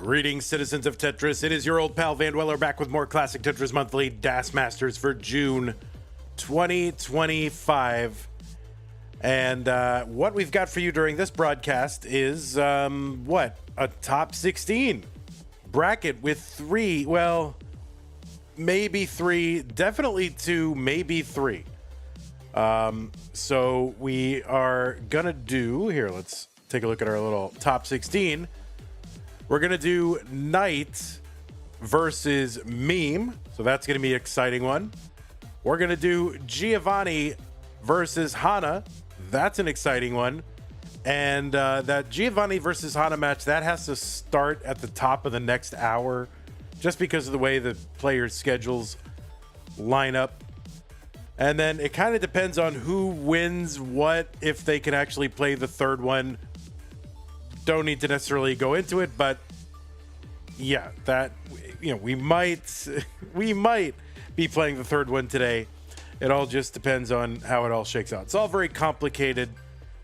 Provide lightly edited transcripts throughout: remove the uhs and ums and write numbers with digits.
Greetings, citizens of Tetris. It is your old pal Van Dweller back with more classic Tetris Monthly Das Masters for June 2025. And what we've got for you during this broadcast is, a top 16 bracket with maybe three, definitely two, maybe three. So we are going to do, here, let's take a look at our little top 16. We're going to do Knight versus Meme. So that's going to be an exciting one. We're going to do Giovanni versus Hana. That's an exciting one. And that Giovanni versus Hana match, that has to start at the top of the next hour just because of the way the players' schedules line up. And then it kind of depends on who wins what, if they can actually play the third one. Don't need to necessarily go into it, but yeah, that, we might be playing the third one today. It all just depends on how it all shakes out. It's all very complicated.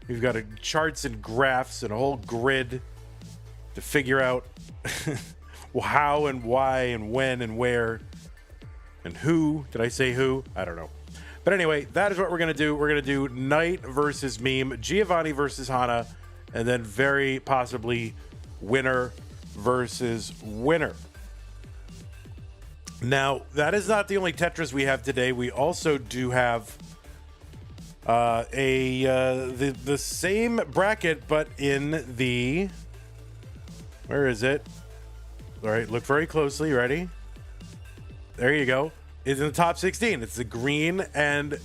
We've got charts and graphs and a whole grid to figure out how and why and when and where and who. Did I say who? I don't know. But anyway, that is what we're going to do. We're going to do Knight versus Meme, Giovanni versus Hana, and then very possibly winner versus winner. Now, that is not the only Tetris we have today. We also do have the same bracket, but in the, where is it? All right, look very closely. Ready? There you go. It's in the top 16. It's the green and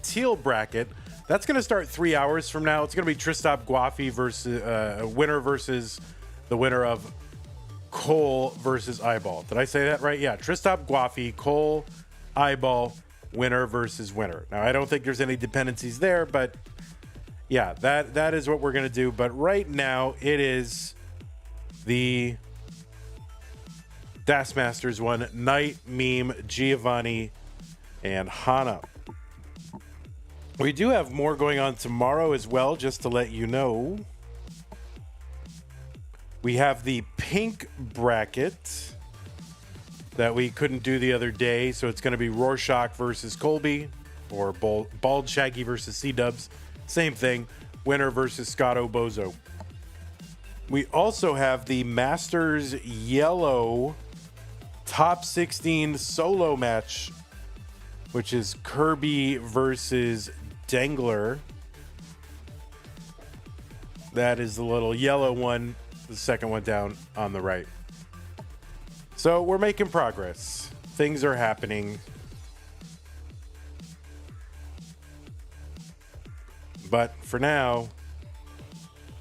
teal bracket. That's going to start 3 hours from now. It's going to be Tristab Guafi versus winner versus the winner of Cole versus Eyeball. Did I say that right? Yeah, Tristab Guafi, Cole, Eyeball, winner versus winner. Now, I don't think there's any dependencies there, but yeah, that is what we're going to do. But right now, it is the Das Masters one, Knight, Meme, Giovanni, and Hana. We do have more going on tomorrow as well, just to let you know. We have the pink bracket that we couldn't do the other day, so it's going to be Rorschach versus Colby, or Bald Shaggy versus C-Dubs. Same thing, winner versus Scotto Bozo. We also have the Masters Yellow top 16 solo match, which is Kirby versus Dangler. That is the little yellow one, the second one down on the right. So we're making progress. Things are happening. But for now,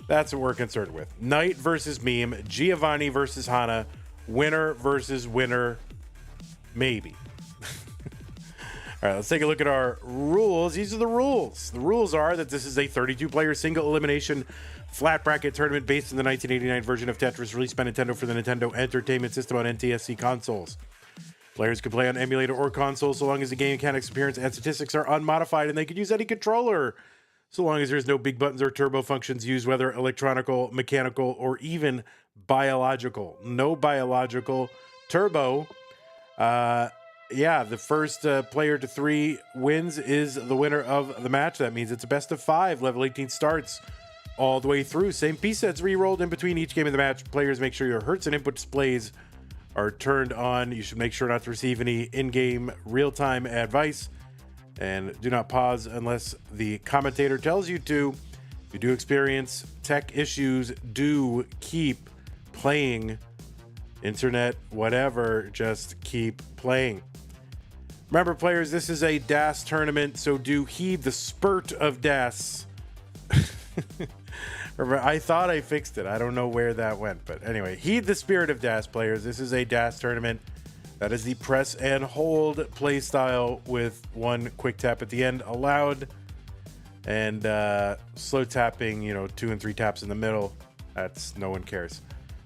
that's what we're concerned with. Knight versus Meme, Giovanni versus Hana, winner versus winner, maybe. All right, let's take a look at our rules. These are the rules. The rules are that this is a 32-player single elimination flat bracket tournament based on the 1989 version of Tetris released by Nintendo for the Nintendo Entertainment System on NTSC consoles. Players can play on emulator or console so long as the game mechanics, appearance, and statistics are unmodified, and they can use any controller so long as there's no big buttons or turbo functions used, whether electronical, mechanical, or even biological. No biological. Turbo. The first player to 3 wins is the winner of the match. That means it's a best of 5. Level 18 starts all the way through. Same piece sets re-rolled in between each game of the match. Players, make sure your hertz and input displays are turned on. You should make sure not to receive any in-game real-time advice. And do not pause unless the commentator tells you to. If you do experience tech issues, do keep playing. Internet, whatever, just keep playing. Remember, players, this is a DAS tournament, so do heed the spurt of DAS. I thought I fixed it. I don't know where that went, but anyway, heed the spirit of DAS, players. This is a DAS tournament. That is the press and hold play style with one quick tap at the end allowed, and slow tapping, 2 and 3 taps in the middle. That's, no one cares.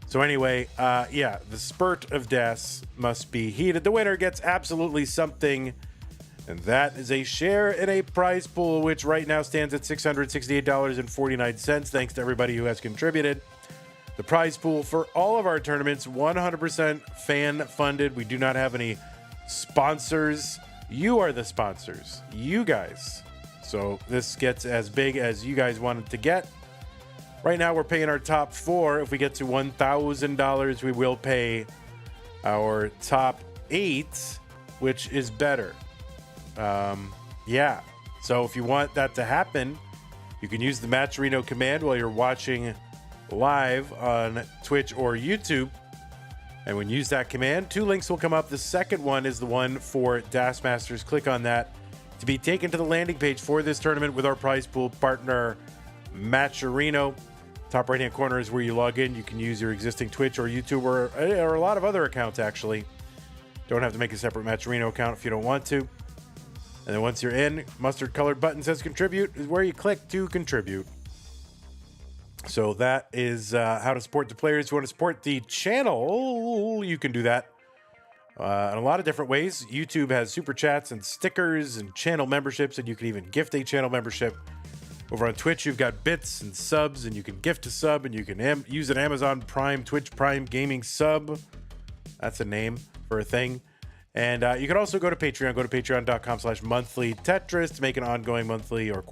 So anyway, the spurt of DAS must be heeded. The winner gets absolutely something, and that is a share in a prize pool, which right now stands at $668.49. Thanks to everybody who has contributed. The prize pool for all of our tournaments, 100% fan funded. We do not have any sponsors. You are the sponsors, you guys. So this gets as big as you guys want it to get. Right now, we're paying our top 4. If we get to $1,000, we will pay our top 8, which is better. Yeah. So if you want that to happen, you can use the Matcherino command while you're watching live on Twitch or YouTube. And when you use that command, 2 links will come up. The second one is the one for Das Masters. Click on that to be taken to the landing page for this tournament with our prize pool partner, Matcherino. Top right-hand corner is where you log in. You can use your existing Twitch or YouTube or a lot of other accounts, actually. Don't have to make a separate Matcherino account if you don't want to. And then once you're in, mustard-colored button says contribute is where you click to contribute. So that is how to support the players. If you want to support the channel, you can do that in a lot of different ways. YouTube has super chats and stickers and channel memberships, and you can even gift a channel membership. Over on Twitch, you've got bits and subs, and you can gift a sub, and you can use an Amazon Prime, Twitch Prime Gaming sub. That's a name for a thing. And you can also go to Patreon. Go to patreon.com/monthly Tetris to make an ongoing monthly or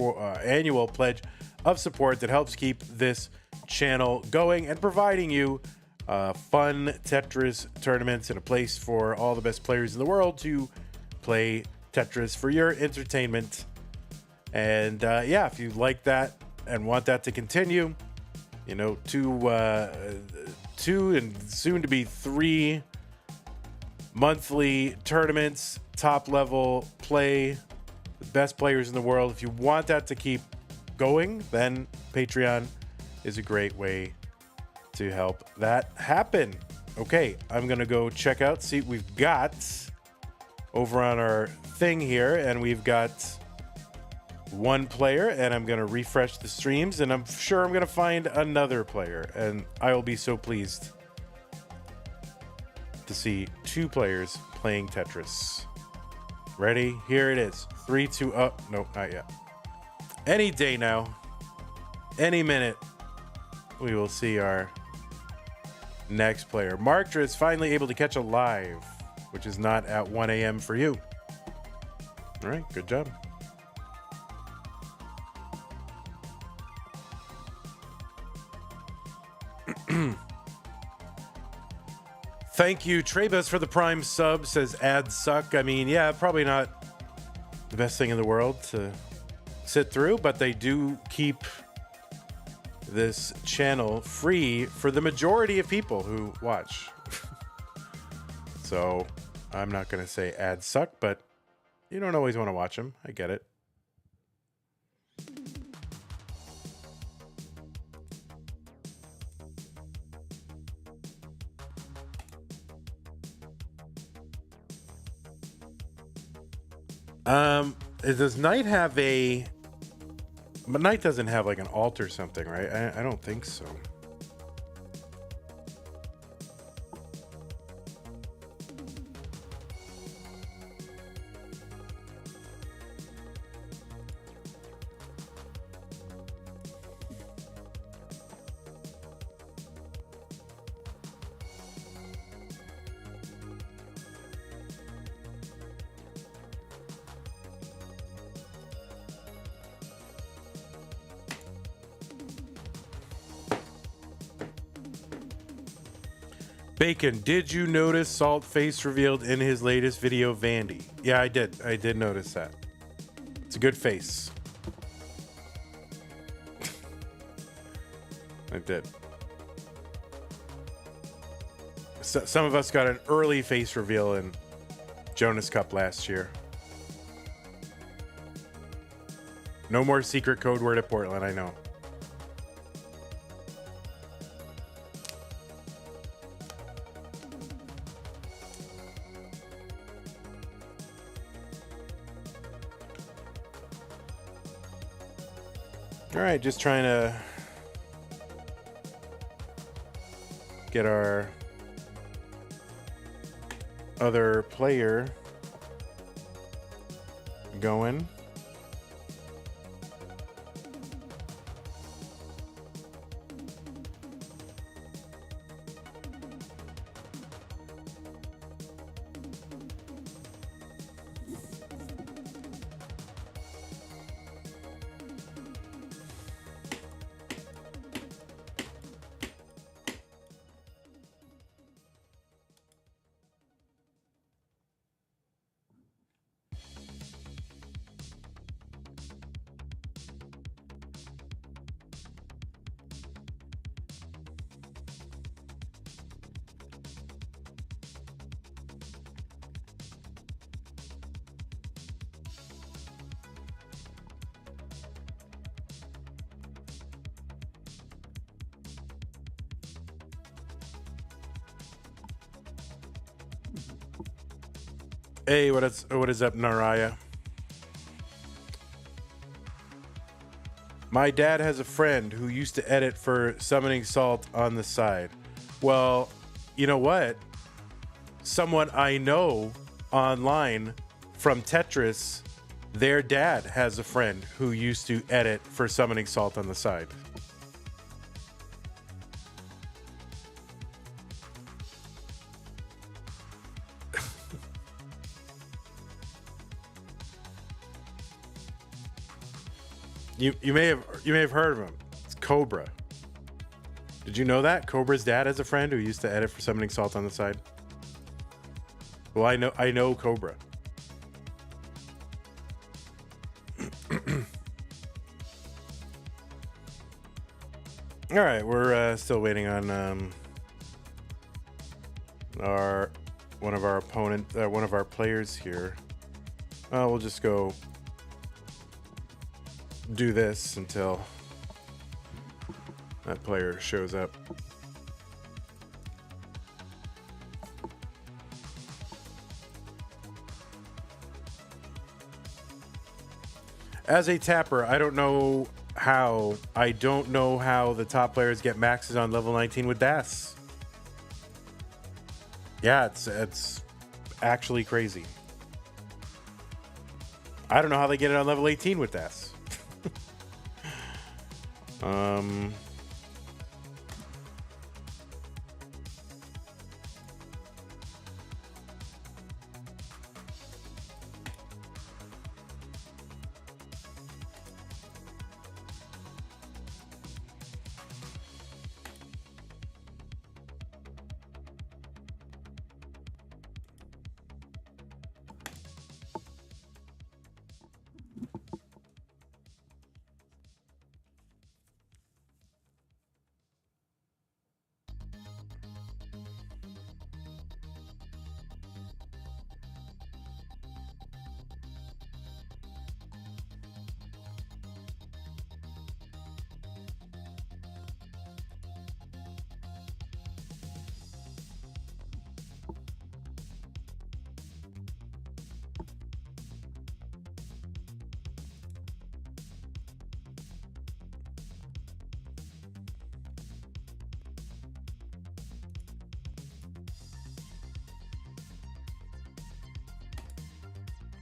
annual pledge of support that helps keep this channel going and providing you fun Tetris tournaments and a place for all the best players in the world to play Tetris for your entertainment. And yeah, if you like that and want that to continue, you know, 2 and soon to be 3 monthly tournaments, top level play, the best players in the world. If you want that to keep going, then Patreon is a great way to help that happen. Okay, I'm gonna go check out, see what we've got over on our thing here, and we've got 1 player, and I'm gonna refresh the streams, and I'm sure I'm gonna find another player, and I will be so pleased to see 2 players playing Tetris. Ready? Here it is. 3, 2, up. Nope, not yet. Any day now, any minute, we will see our next player. Marktra is finally able to catch a live, which is not at 1 a.m. for you. All right, good job. Thank you, Trebus, for the Prime sub. Says ads suck. I mean, yeah, probably not the best thing in the world to sit through, but they do keep this channel free for the majority of people who watch. So I'm not going to say ads suck, but you don't always want to watch them. I get it. Does Knight have a... But Knight doesn't have like an alt or something, right? I don't think so. Bacon, did you notice Salt face revealed in his latest video, Vandy? Yeah, I did. I did notice that. It's a good face. I did. So, some of us got an early face reveal in Jonas Cup last year. No more secret code word at Portland, I know. All right, just trying to get our other player going. Hey, what is up, Naraya? My dad has a friend who used to edit for Summoning Salt on the side. Well, you know what? Someone I know online from Tetris, their dad has a friend who used to edit for Summoning Salt on the side. You may have heard of him. It's Cobra. Did you know that Cobra's dad has a friend who used to edit for Summoning Salt on the side? Well, I know Cobra. All right, we're still waiting on one of our players here. We'll just go do this until that player shows up. As a tapper, I don't know how the top players get maxes on level 19 with DAS. Yeah, it's actually crazy. I don't know how they get it on level 18 with DAS.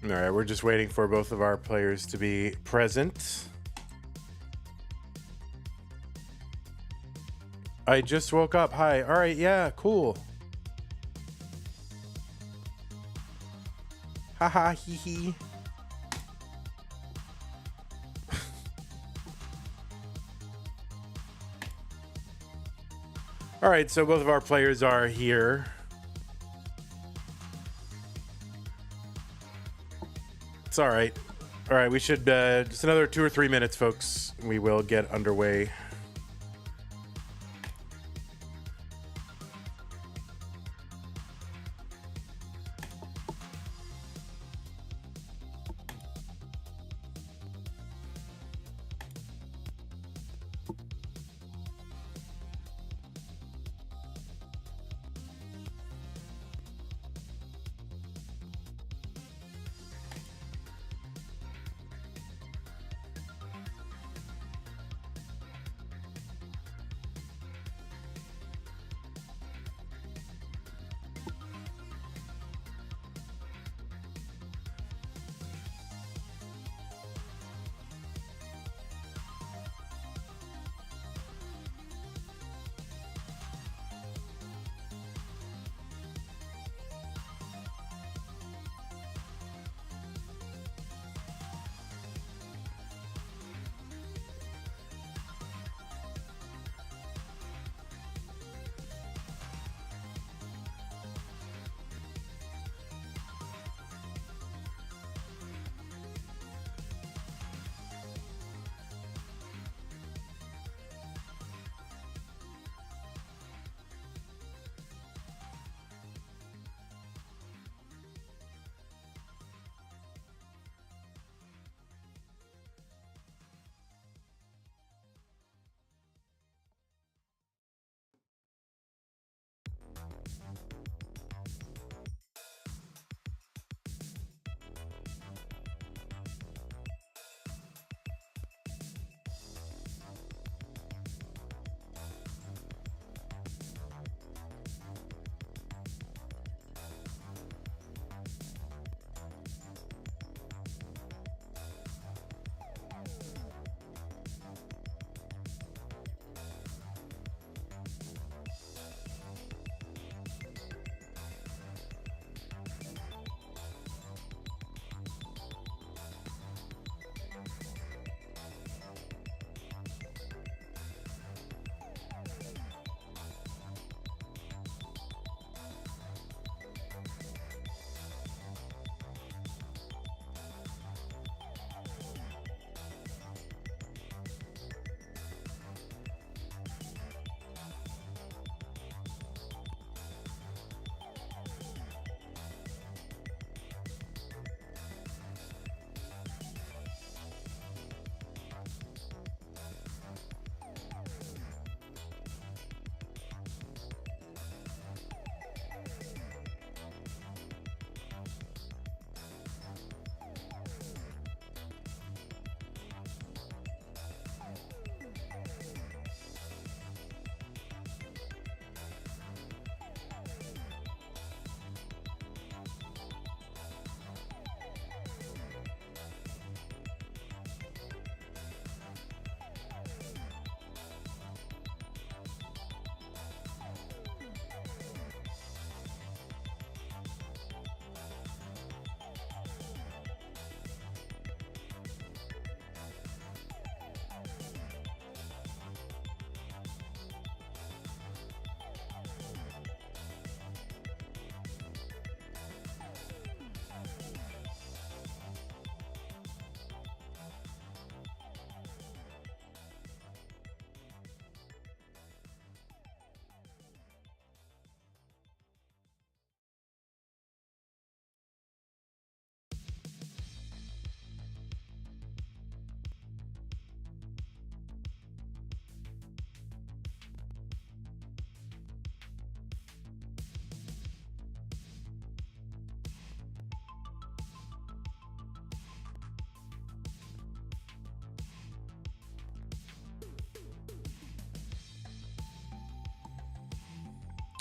All right, we're just waiting for both of our players to be present. I just woke up. Hi. All right, yeah, cool. Haha, hee hee. All right, so both of our players are here. It's all right. All right, we should just another 2 or 3 minutes, folks. We will get underway.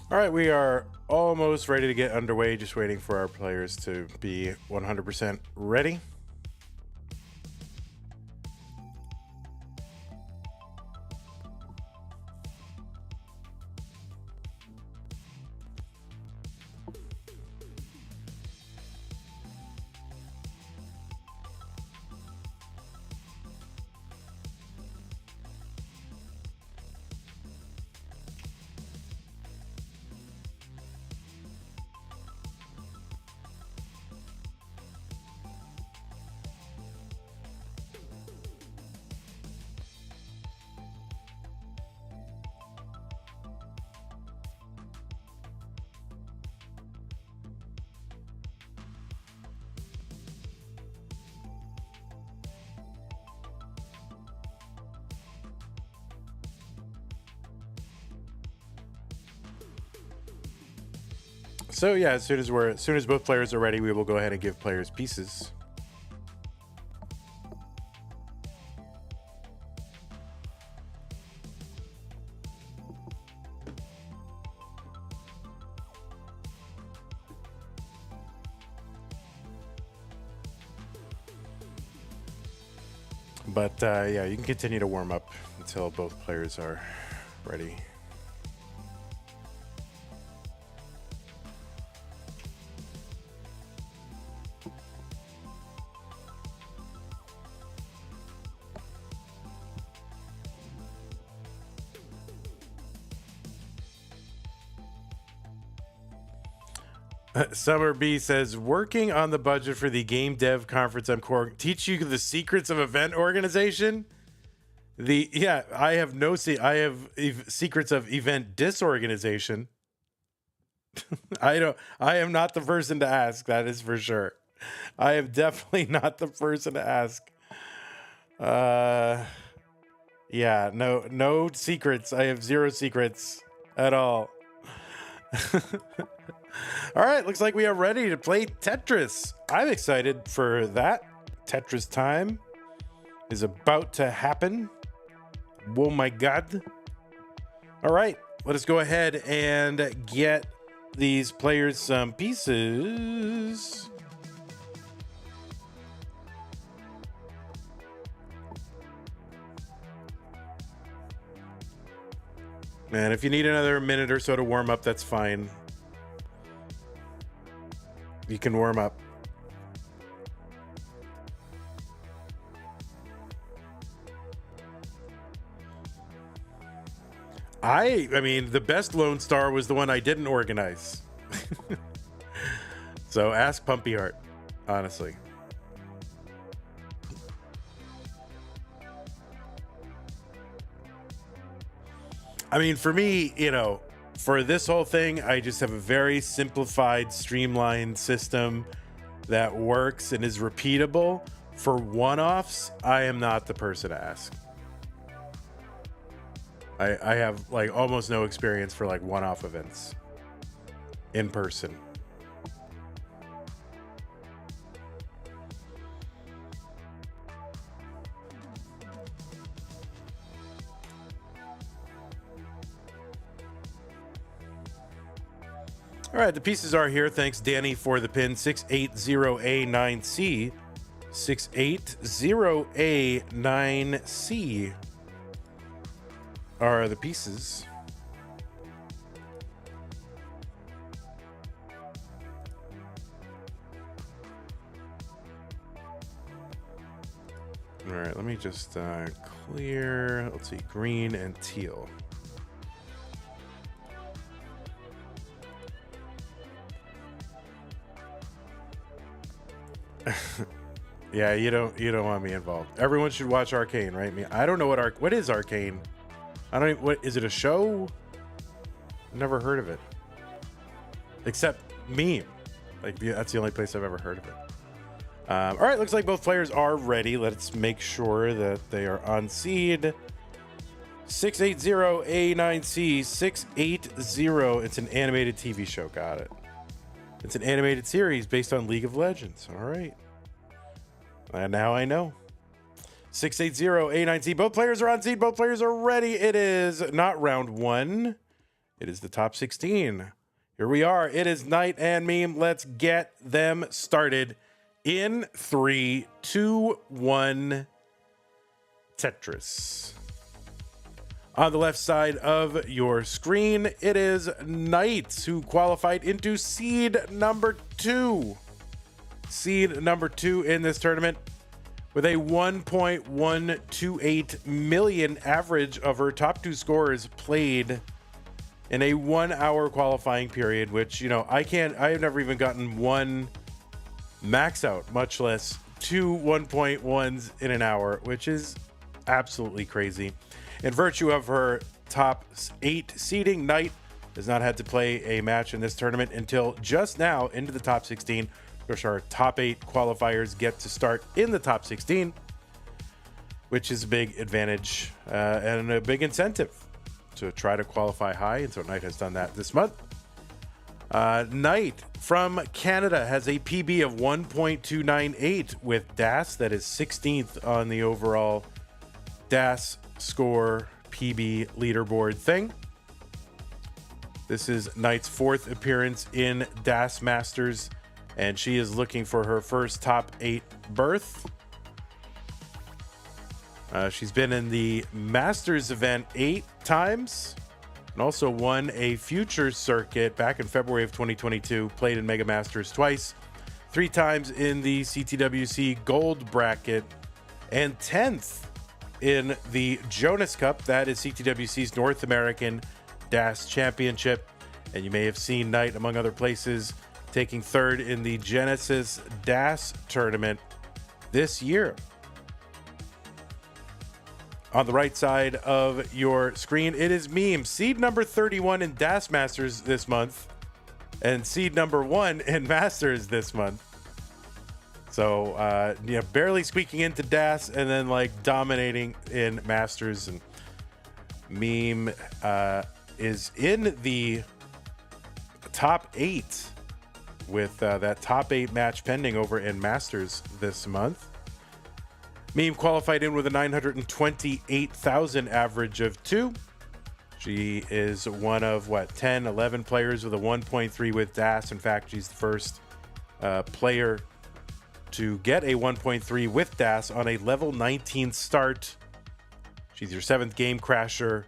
All right, we are almost ready to get underway. Just waiting for our players to be 100% ready. So yeah, as soon as both players are ready, we will go ahead and give players pieces. But yeah, you can continue to warm up until both players are ready. Summer B says, working on the budget for the game dev conference I'm teach you the secrets of event organization. I have secrets of event disorganization. I am not the person to ask, that is for sure. I am definitely not the person to ask. Yeah, no secrets. I have zero secrets at all. All right, looks like we are ready to play Tetris. I'm excited for that. Tetris time is about to happen. Oh my God. All right, let us go ahead and get these players some pieces. And if you need another minute or so to warm up, that's fine. You can warm up. I mean, the best Lone Star was the one I didn't organize. So ask Pumpy Heart, honestly. I mean, for me, for this whole thing, I just have a very simplified, streamlined system that works and is repeatable. For one-offs, I am not the person to ask. I have like almost no experience for like one-off events in person. All right, the pieces are here. Thanks, Danny, for the pin. 680A9C. 680A9C are the pieces. All right, let me just clear. Let's see, green and teal. Yeah, you don't want me involved. Everyone should watch Arcane, right? I don't know what is Arcane. I don't even, what is it, a show? Never heard of it. Except meme. Like that's the only place I've ever heard of it. All right, looks like both players are ready. Let's make sure that they are on seed. 680A9C 680. It's an animated TV show. Got it. It's an animated series based on League of Legends. All right. And now I know. 680A9C. Both players are on seed. Both players are ready. It is not round one. It is the top 16. Here we are. It is Night and Meme. Let's get them started in 3, 2, 1. Tetris. On the left side of your screen, it is Knights, who qualified into seed number 2. Seed number 2 in this tournament with a 1.128 million average of her top 2 scores played in a 1 hour qualifying period, which, you know, I've never even gotten one max out, much less 2 1.1s in an hour, which is absolutely crazy. In virtue of her top 8 seeding, Knight has not had to play a match in this tournament until just now into the top 16. Which our top 8 qualifiers get to start in the top 16, which is a big advantage and a big incentive to try to qualify high. And so Knight has done that this month. Knight from Canada has a PB of 1.298 with DAS. That is 16th on the overall DAS score PB leaderboard thing. This is Knight's 4th appearance in DAS Masters, and she is looking for her first top 8 berth. She's been in the Masters event 8 times and also won a future circuit back in February of 2022, played in Mega Masters twice, 3 times in the CTWC Gold bracket, and 10th in the Jonas Cup. That is CTWC's North American DAS Championship. And you may have seen Knight, among other places, taking 3rd in the Genesis DAS tournament this year. On the right side of your screen, it is Meme, seed number 31 in DAS Masters this month, and seed number 1 in Masters this month. So, barely squeaking into DAS and then like dominating in Masters. And Meme is in the top 8. With that top 8 match pending over in Masters this month. Meme qualified in with a 928,000 average of 2. She is one of, 10, 11 players with a 1.3 with DAS. In fact, she's the first player to get a 1.3 with DAS on a level 19 start. She's your 7th game crasher.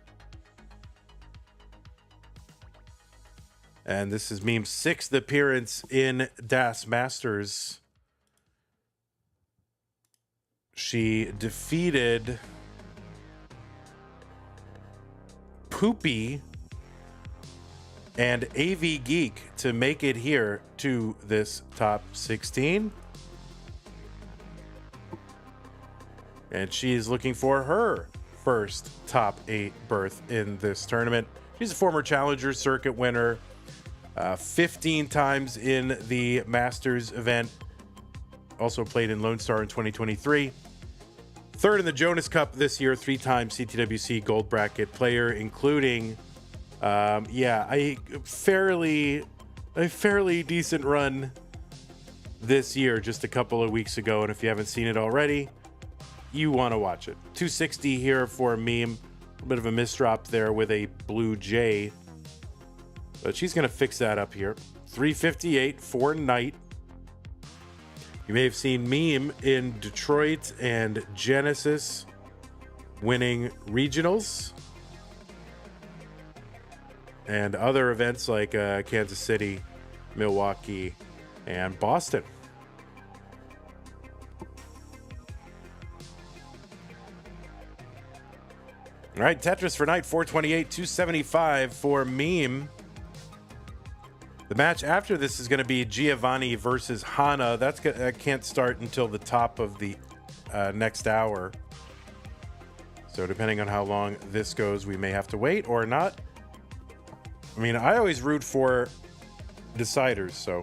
And this is Meme's 6th appearance in DAS Masters. She defeated Poopy and AV Geek to make it here to this top 16. And she is looking for her first top 8 berth in this tournament. She's a former Challenger Circuit winner. 15 times in the Masters event. Also played in Lone Star in 2023. 3rd in the Jonas Cup this year. 3-time CTWC Gold bracket player, including, a fairly decent run this year, just a couple of weeks ago. And if you haven't seen it already, you want to watch it. 260 here for a Meme. A bit of a misdrop there with a Blue Jay. But she's going to fix that up here. 358 for Knight. You may have seen Meme in Detroit and Genesis winning regionals and other events like Kansas City, Milwaukee, and Boston. All right, Tetris for Knight, 428, 275 for Meme. The match after this is going to be Giovanni versus Hana. That can't start until the top of the next hour. So depending on how long this goes, we may have to wait or not. I mean, I always root for deciders, so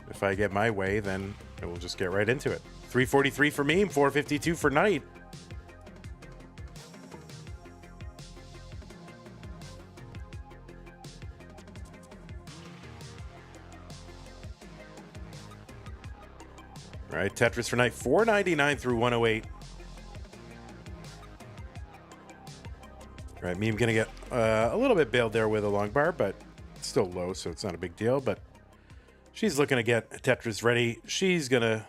if I get my way, then we'll just get right into it. 343 for Meme, 452 for Knight. All right, Tetris for Knight, 499 through 108. All right, Meme gonna get a little bit bailed there with a long bar, but it's still low, so it's not a big deal. But she's looking to get Tetris ready. She's gonna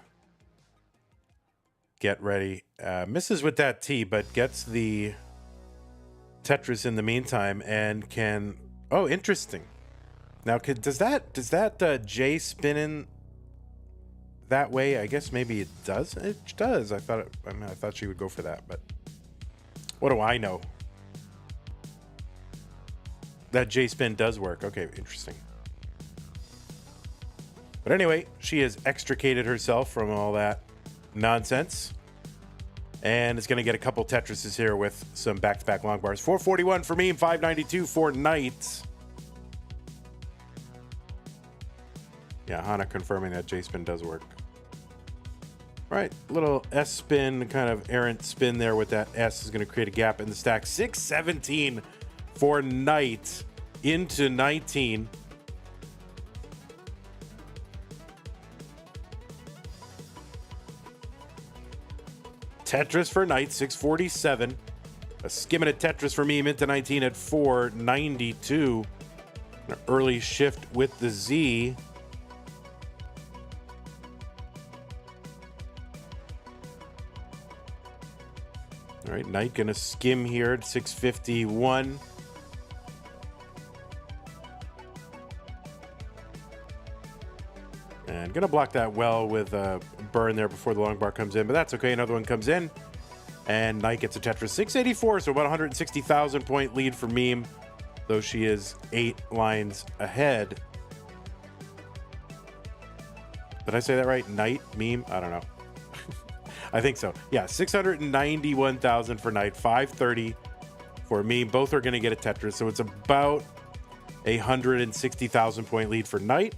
get ready. Misses with that T, but gets the Tetris in the meantime and can... Oh, interesting. Now, does that J spin in that way? I guess maybe it does. It does. I thought she would go for that, but what do I know? That J spin does work. Okay, interesting. But anyway, she has extricated herself from all that nonsense. And it's going to get a couple Tetrises here with some back-to-back long bars. 441 for Meme, 592 for Knight. Yeah, Hana confirming that J-spin does work. All right, little S-spin, kind of errant spin there with that S is going to create a gap in the stack. 617 for Knight into 19. Tetris for Knight, 647. A skimming at Tetris for Meme into 19 at 492. An early shift with the Z. All right, Knight gonna skim here at 651. And gonna block that well with a burn there before the long bar comes in, but that's okay. Another one comes in, and Knight gets a Tetris 684, so about 160,000 point lead for Meme, though she is 8 lines ahead. Did I say that right? Knight, Meme? I don't know. I think so. Yeah, 691,000 for Knight, 530 for Meme. Both are gonna get a Tetris, so it's about 160,000 point lead for Knight.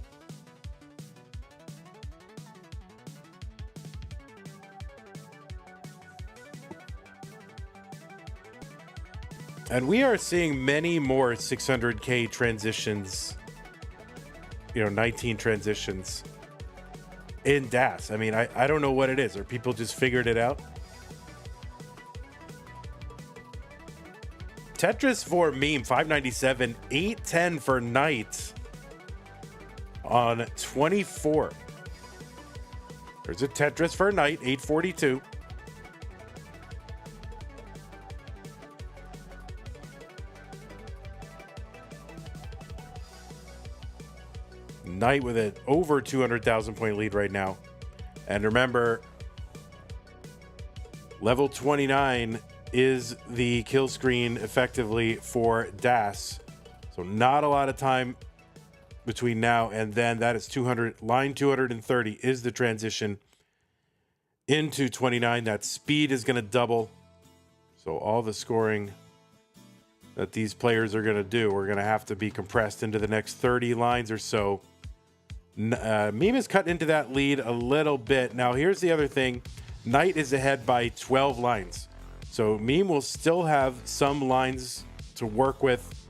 And we are seeing many more 600K transitions, 19 transitions in DAS. I mean, I don't know what it is. Or people just figured it out? Tetris for Meme, 597, 810 for Knight on 24. There's a Tetris for Knight, 842. Knight with an over 200,000 point lead right now. And remember, level 29 is the kill screen effectively for DAS. So not a lot of time between now and then. That is 200. Line 230 is the transition into 29. That speed is going to double. So all the scoring that these players are going to do, are going to have to be compressed into the next 30 lines or so. Meme is cut into that lead a little bit. Now, here's the other thing. Knight is ahead by 12 lines. So Meme will still have some lines to work with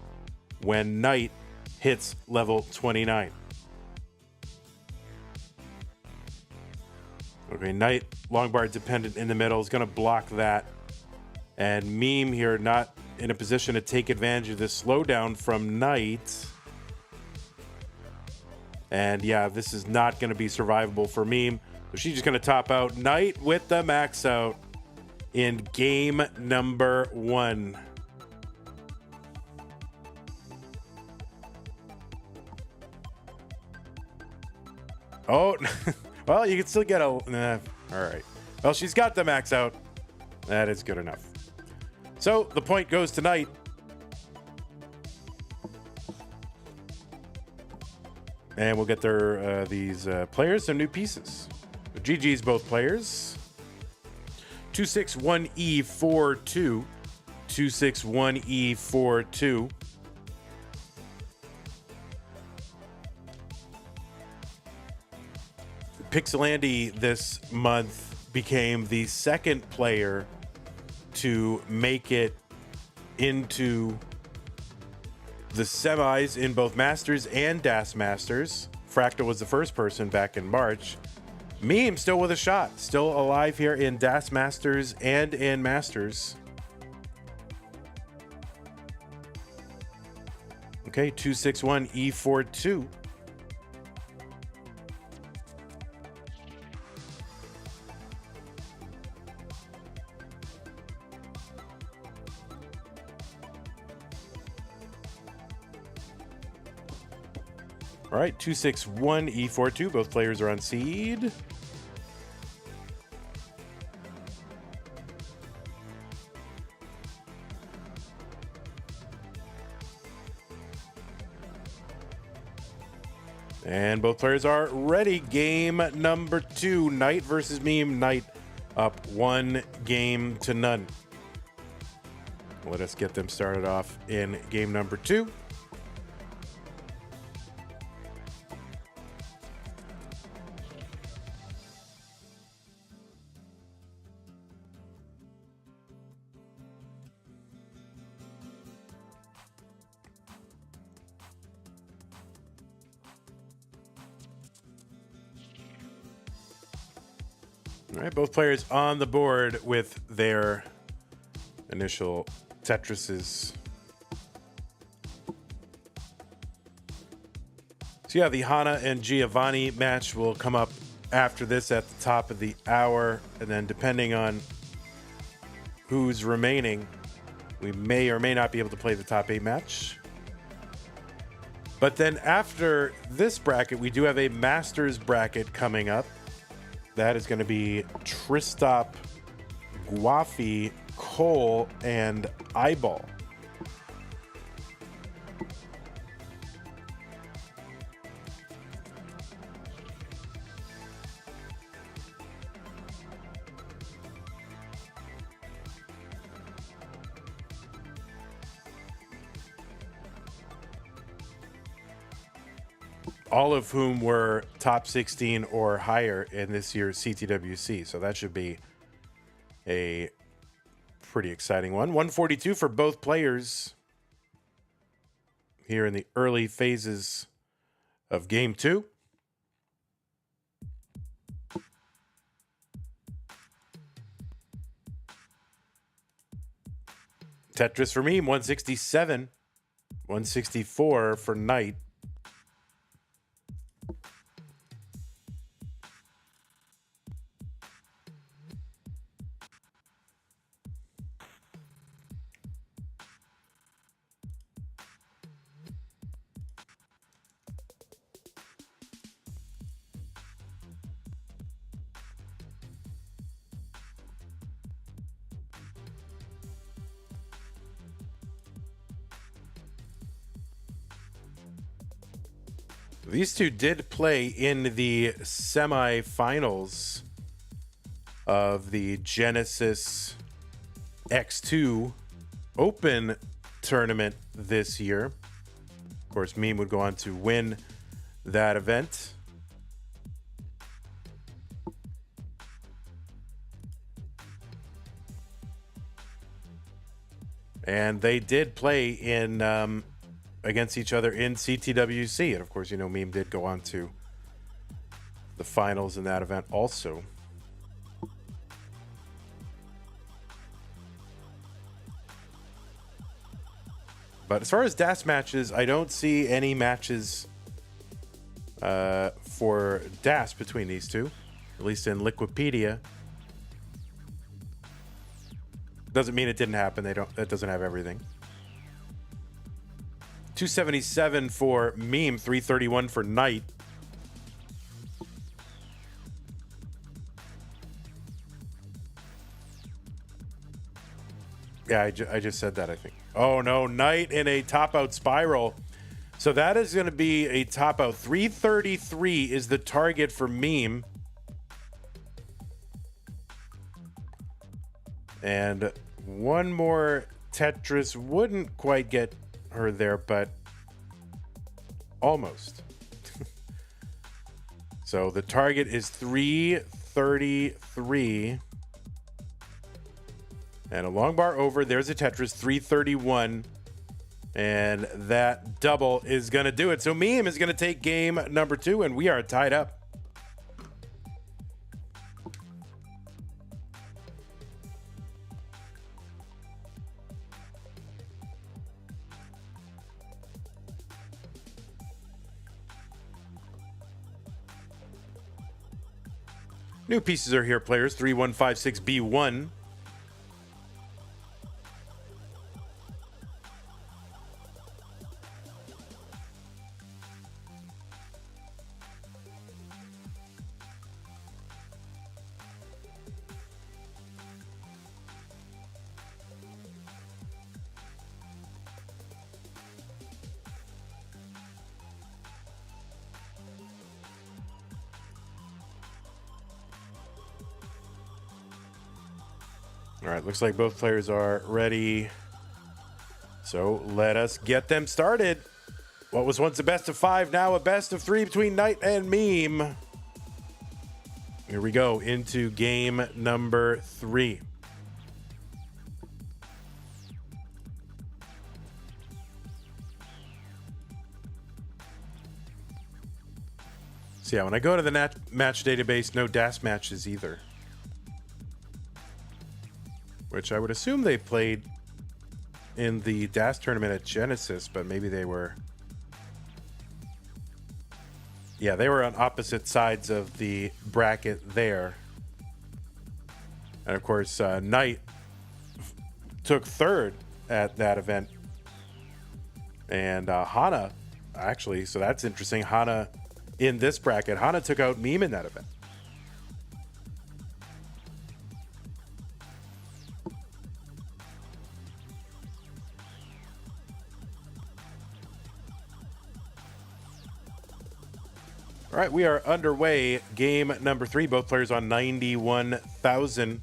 when Knight hits level 29. Okay, Knight, long bar dependent in the middle, is going to block that. And Meme here not in a position to take advantage of this slowdown from Knight. And yeah, this is not going to be survivable for Meme. So she's just going to top out. Knight with the max out in game number 1. Oh, well, you can still get a... all right. Well, she's got the max out. That is good enough. So the point goes to Knight. And we'll get these players some new pieces. GG's both players. 261E42. 261E42. Pixelandy this month became the second player to make it into the semis in both Masters and DAS Masters. Fractal was the first person back in March. Meme still with a shot, still alive here in DAS Masters and in Masters. Okay, 261 E42. All right, 261 E42. Both players are on seed. And both players are ready. Game number 2, Knight versus Meme. Knight up 1 game to none. Let us get them started off in game number 2. All right, both players on the board with their initial Tetrises. So yeah, the Hana and Giovanni match will come up after this at the top of the hour. And then depending on who's remaining, we may or may not be able to play the top 8 match. But then after this bracket, we do have a Masters bracket coming up. That is going to be Tristop, Guafi, Cole, and Eyeball. All of whom were top 16 or higher in this year's CTWC. So that should be a pretty exciting one. 142 for both players here in the early phases of game 2. Tetris for me, 167. 164 for Knight. These two did play in the semifinals of the Genesis X2 Open tournament this year. Of course, Meme would go on to win that event. And they did play in against each other in CTWC. And of course, you know, Meme did go on to the finals in that event also. But as far as DAS matches, I don't see any matches for DAS between these two, at least in Liquipedia. Doesn't mean it didn't happen. That doesn't have everything. 277 for Meme, 331 for Knight. Yeah, I just said that, I think. Oh, no, Knight in a top-out spiral. So that is going to be a top-out. 333 is the target for Meme. And one more Tetris wouldn't quite get her there, but almost. So the target is 333. And a long bar over. There's a Tetris, 331. And that double is going to do it. So Meme is going to take game number 2, and we are tied up. New pieces are here, players. 3156B1. All right, looks like both players are ready. So let us get them started. What was once a best of 5, now a best of 3 between Knight and Meme. Here we go into game number 3. So yeah, when I go to the match database, no DAS matches either. Which I would assume they played in the DAS tournament at Genesis, but maybe they were... Yeah, they were on opposite sides of the bracket there. And of course, Knight took 3rd at that event. And Hana, actually, so that's interesting. Hana in this bracket, Hana took out Meme in that event. All right, we are underway. Game number 3. Both players on 91,000.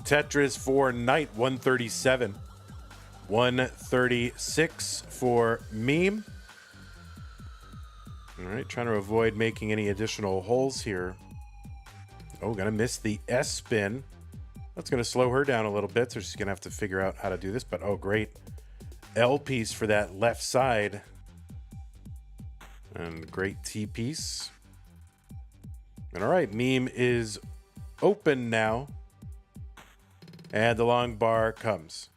Tetris for Knight, 137. 136 for Meme. All right, trying to avoid making any additional holes here. Oh, gonna miss the S spin. That's gonna slow her down a little bit, so she's gonna have to figure out how to do this. But oh, great L piece for that left side, and great T piece. And all right, Meme is open now, and the long bar comes,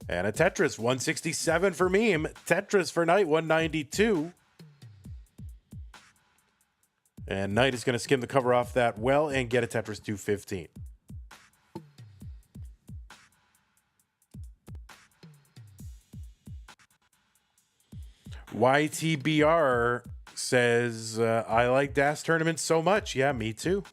and a Tetris, 167 for Meme. Tetris for Knight, 192. And Knight is going to skim the cover off that well and get a Tetris 215. YTBR says, I like DAS tournaments so much. Yeah, me too.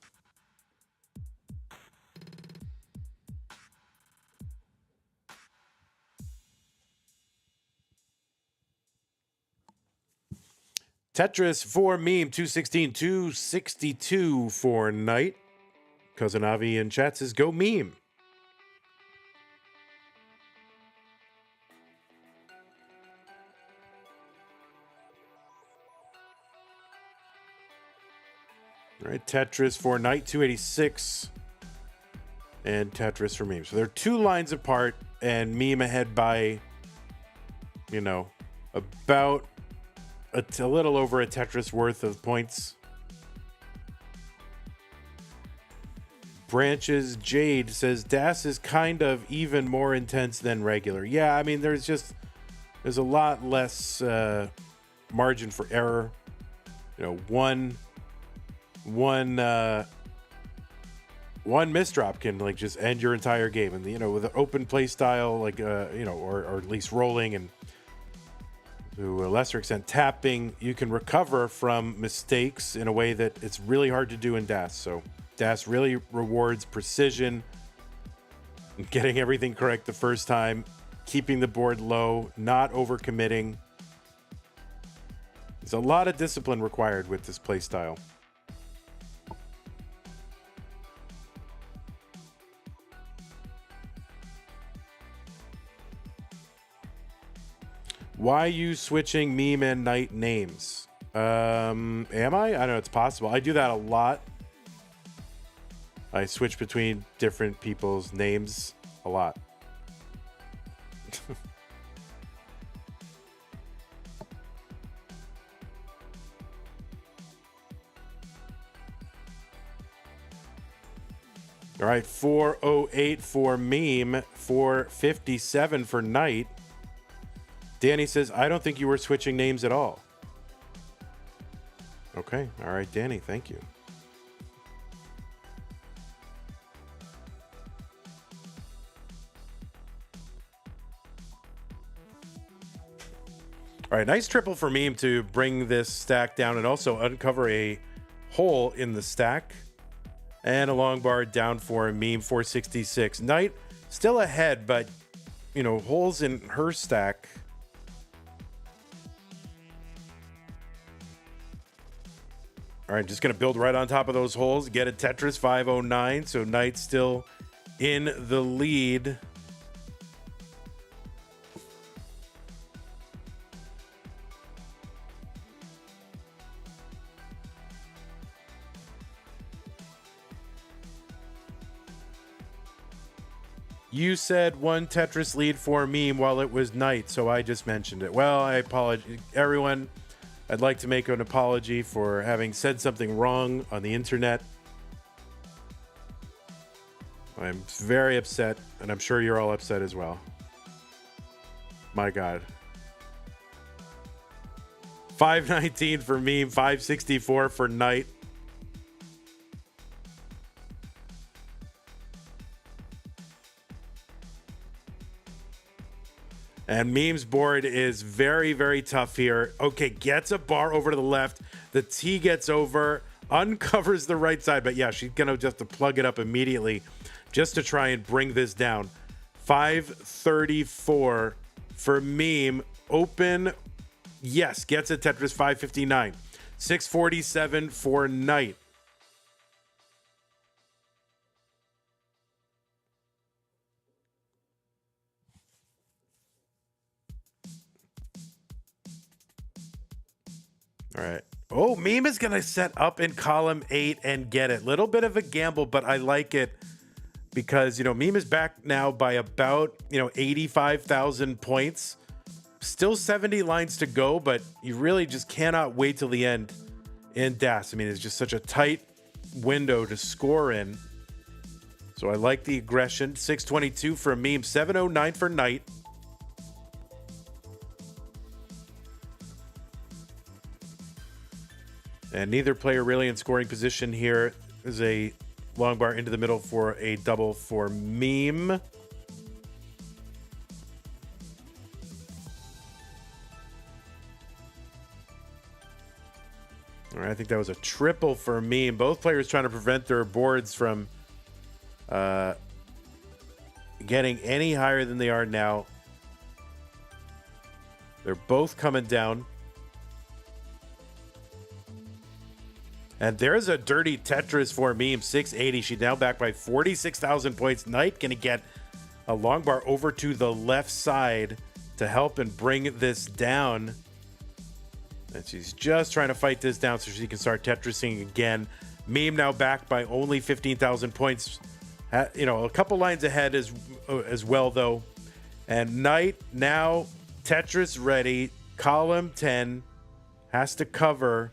Tetris for Meme, 216, 262 for Knight. Cousin Avi in chat says, go Meme. All right, Tetris for Knight, 286. And Tetris for Meme. So they're 2 lines apart, and Meme ahead by, you know, about a little over a Tetris worth of points. Branches Jade says DAS is kind of even more intense than regular. Yeah, I mean, there's a lot less margin for error. You know, one misdrop can like just end your entire game. And you know, with an open play style, like you know, or at least rolling and to a lesser extent tapping, you can recover from mistakes in a way that it's really hard to do in DAS. So DAS really rewards precision, getting everything correct the first time, keeping the board low, not overcommitting. There's a lot of discipline required with this play style. Why you switching Meme and Knight names? Am I? I don't know. It's possible. I do that a lot. I switch between different people's names a lot. All right, 408 for Meme, 457 for Knight. Danny says, I don't think you were switching names at all. Okay, all right, Danny, thank you. All right, nice triple for Meme to bring this stack down and also uncover a hole in the stack. And a long bar down for Meme, 466. Knight still ahead, but, you know, holes in her stack. All right, just going to build right on top of those holes. Get a Tetris, 509. So Knight still in the lead. You said one Tetris lead for Meme while it was Knight, so I just mentioned it. Well, I apologize. Everyone, I'd like to make an apology for having said something wrong on the internet. I'm very upset, and I'm sure you're all upset as well. My God. 519 for Meme, 564 for Knight. And Meme's board is very, very tough here. Okay, gets a bar over to the left. The T gets over, uncovers the right side. But yeah, she's going to just have to plug it up immediately just to try and bring this down. 534 for Meme. Open. Yes, gets a Tetris, 559. 647 for Knight. All right. Oh, Meme is going to set up in column 8 and get it. Little bit of a gamble, but I like it because, you know, Meme is back now by about, 85,000 points. Still 70 lines to go, but you really just cannot wait till the end in DAS. I mean, it's just such a tight window to score in. So I like the aggression. 622 for Meme, 709 for Knight. And neither player really in scoring position here. There's a long bar into the middle for a double for Meme. All right, I think that was a triple for Meme. Both players trying to prevent their boards from getting any higher than they are now. They're both coming down. And there's a dirty Tetris for Meme, 680. She's now back by 46,000 points. Knight going to get a long bar over to the left side to help and bring this down. And she's just trying to fight this down so she can start Tetrising again. Meme now back by only 15,000 points. A couple lines ahead as well, though. And Knight now Tetris ready. Column 10 has to cover.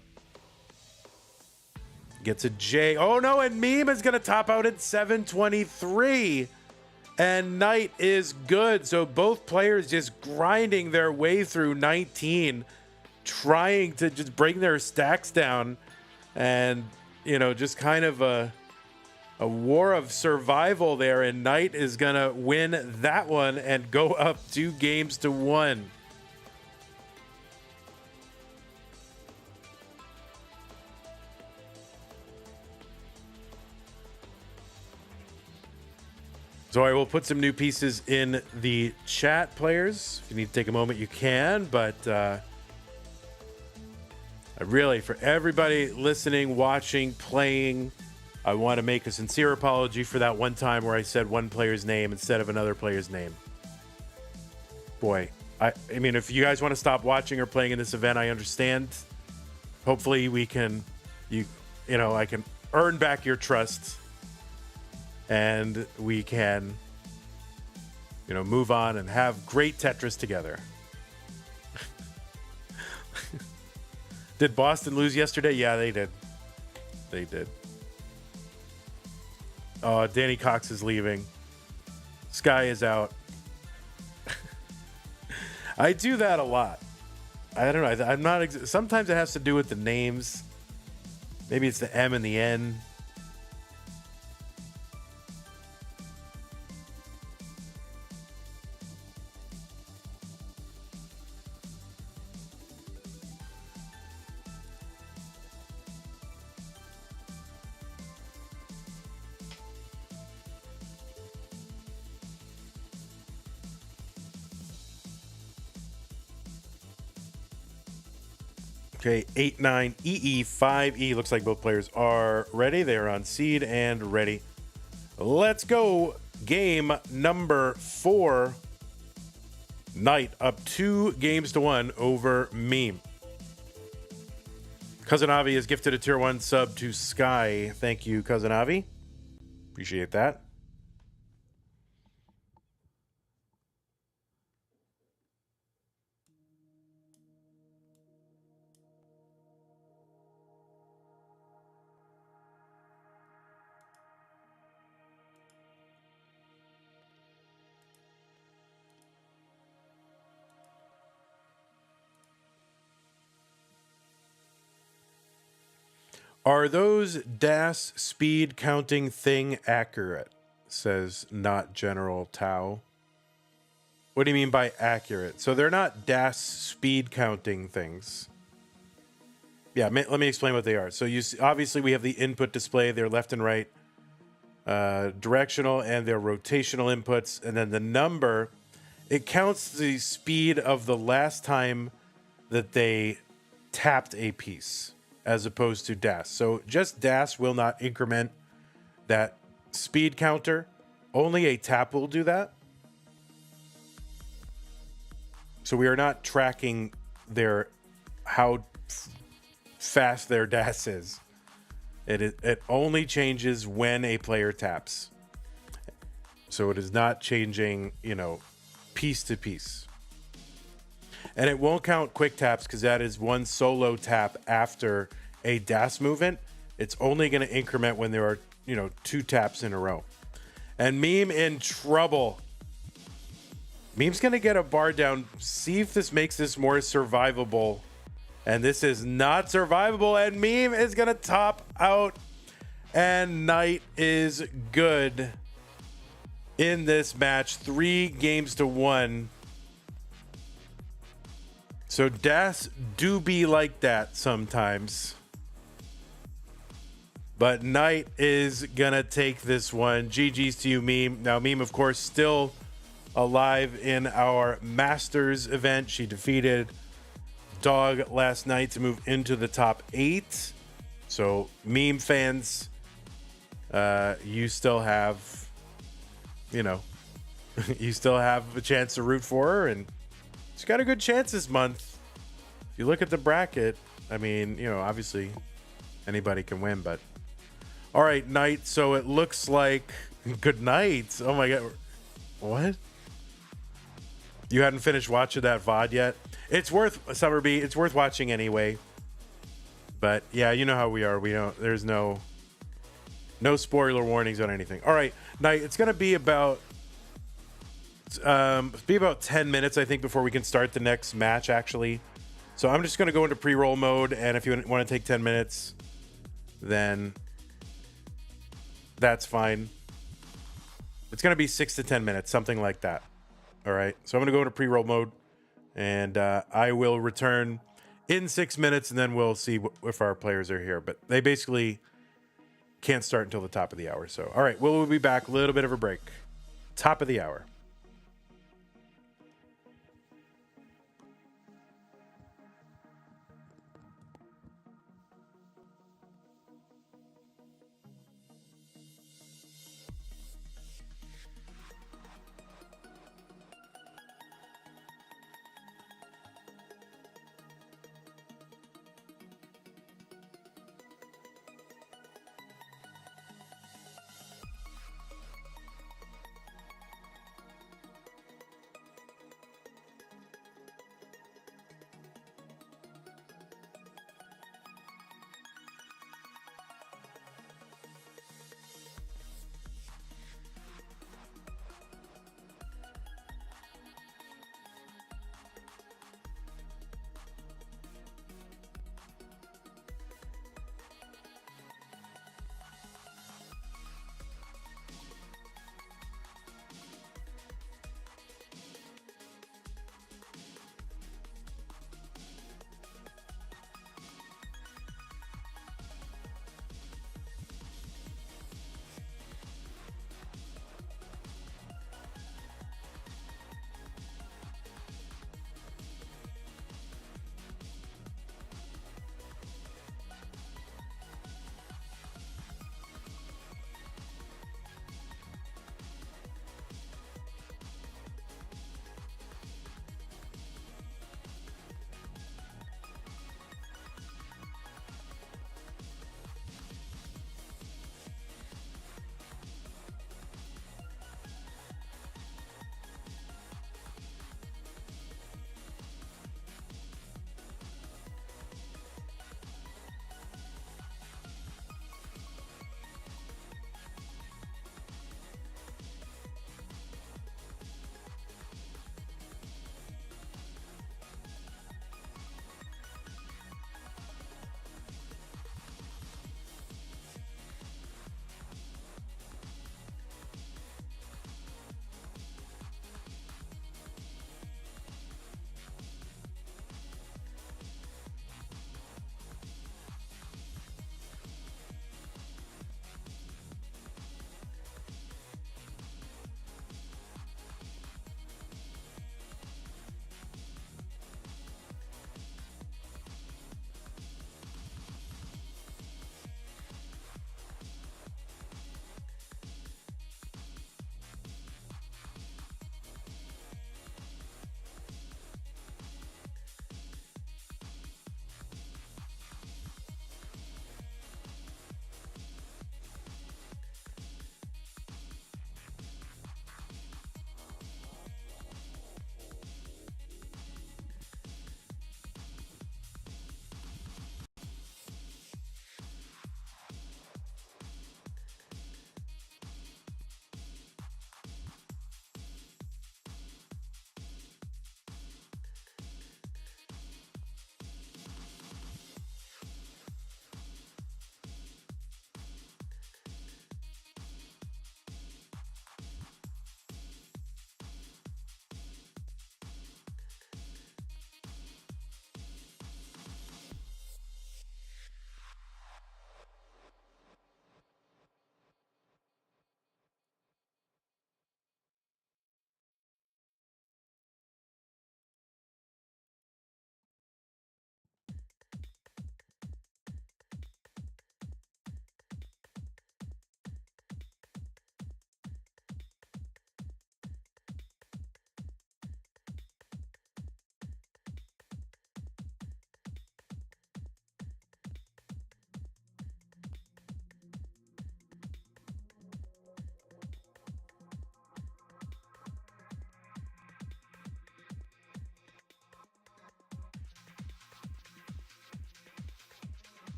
Gets a J. Oh, no, and Meme is going to top out at 723. And Knight is good. So both players just grinding their way through 19, trying to just bring their stacks down. And, just kind of a war of survival there. And Knight is going to win that one and go up 2-1. So I will put some new pieces in the chat, players. If you need to take a moment, you can. But I really, for everybody listening, watching, playing, I want to make a sincere apology for that one time where I said one player's name instead of another player's name. Boy, I mean, if you guys want to stop watching or playing in this event, I understand. Hopefully we can, I can earn back your trust. And we can, move on and have great Tetris together. Did Boston lose yesterday? Yeah, they did. They did. Oh, Danny Cox is leaving. Sky is out. I do that a lot. I don't know. I'm not. Sometimes it has to do with the names. Maybe it's the M and the N. Okay, 8-9 EE 5E. Looks like both players are ready. They are on seed and ready. Let's go. Game number 4. Knight up 2-1 over Meme. Cousin Avi has gifted a tier 1 sub to Sky. Thank you, Cousin Avi. Appreciate that. Are those DAS speed counting thing accurate? Says not General Tao. What do you mean by accurate? So they're not DAS speed counting things. Yeah, let me explain what they are. So obviously we have the input display. They're left and right directional, and they're rotational inputs. And then the number, it counts the speed of the last time that they tapped a piece, as opposed to DAS. So just DAS will not increment that speed counter. Only a tap will do that. So we are not tracking how fast their DAS is. It only changes when a player taps. So it is not changing, piece to piece. And it won't count quick taps because that is one solo tap after a DAS movement. It's only going to increment when there are, 2 taps in a row. And Meme in trouble. Meme's going to get a bar down. See if this makes this more survivable. And this is not survivable. And Meme is going to top out. And Knight is good in this match. 3-1. So DAS do be like that sometimes. But Knight is going to take this one. GG's to you, Meme. Now, Meme, of course, still alive in our Masters event. She defeated Dog last night to move into the top 8. So, Meme fans, you still have, you still have a chance to root for her. And she's got a good chance this month. If you look at the bracket, I mean, obviously anybody can win, but all right, Knight. So it looks like good night. Oh my God. What? You hadn't finished watching that VOD yet? It's worth, Summer B, it's worth watching anyway. But yeah, you know how we are. There's no spoiler warnings on anything. All right, Knight, it's going to be about 10 minutes, I think, before we can start the next match, actually. So I'm just going to go into pre-roll mode, and if you want to take 10 minutes, then that's fine. It's going to be 6 to 10 minutes, something like that. All right, so I'm going to go into pre-roll mode, and I will return in 6 minutes, and then we'll see if our players are here. But they basically can't start until the top of the hour. So, all right, we'll be back. A little bit of a break. Top of the hour.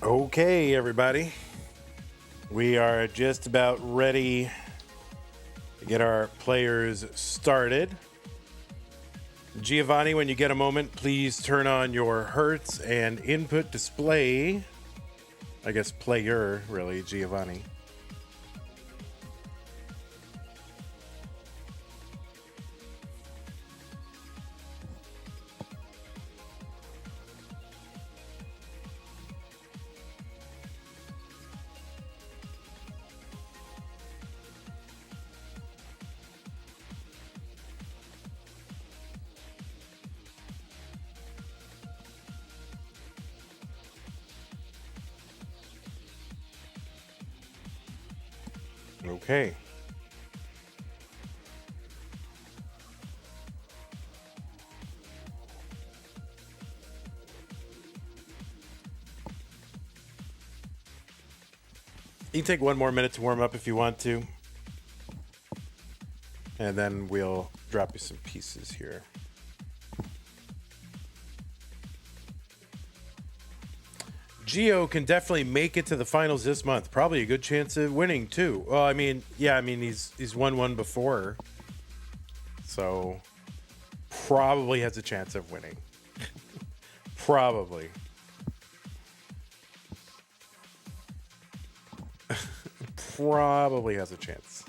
Okay, everybody. We are just about ready to get our players started. Giovanni, when you get a moment, please turn on your Hertz and input display. I guess player, really, Giovanni. Okay. You can take one more minute to warm up if you want to. And then we'll drop you some pieces here. Gio can definitely make it to the finals this month. Probably a good chance of winning too. Well, I mean, yeah, he's won one before, so probably has a chance of winning. Probably. Probably has a chance.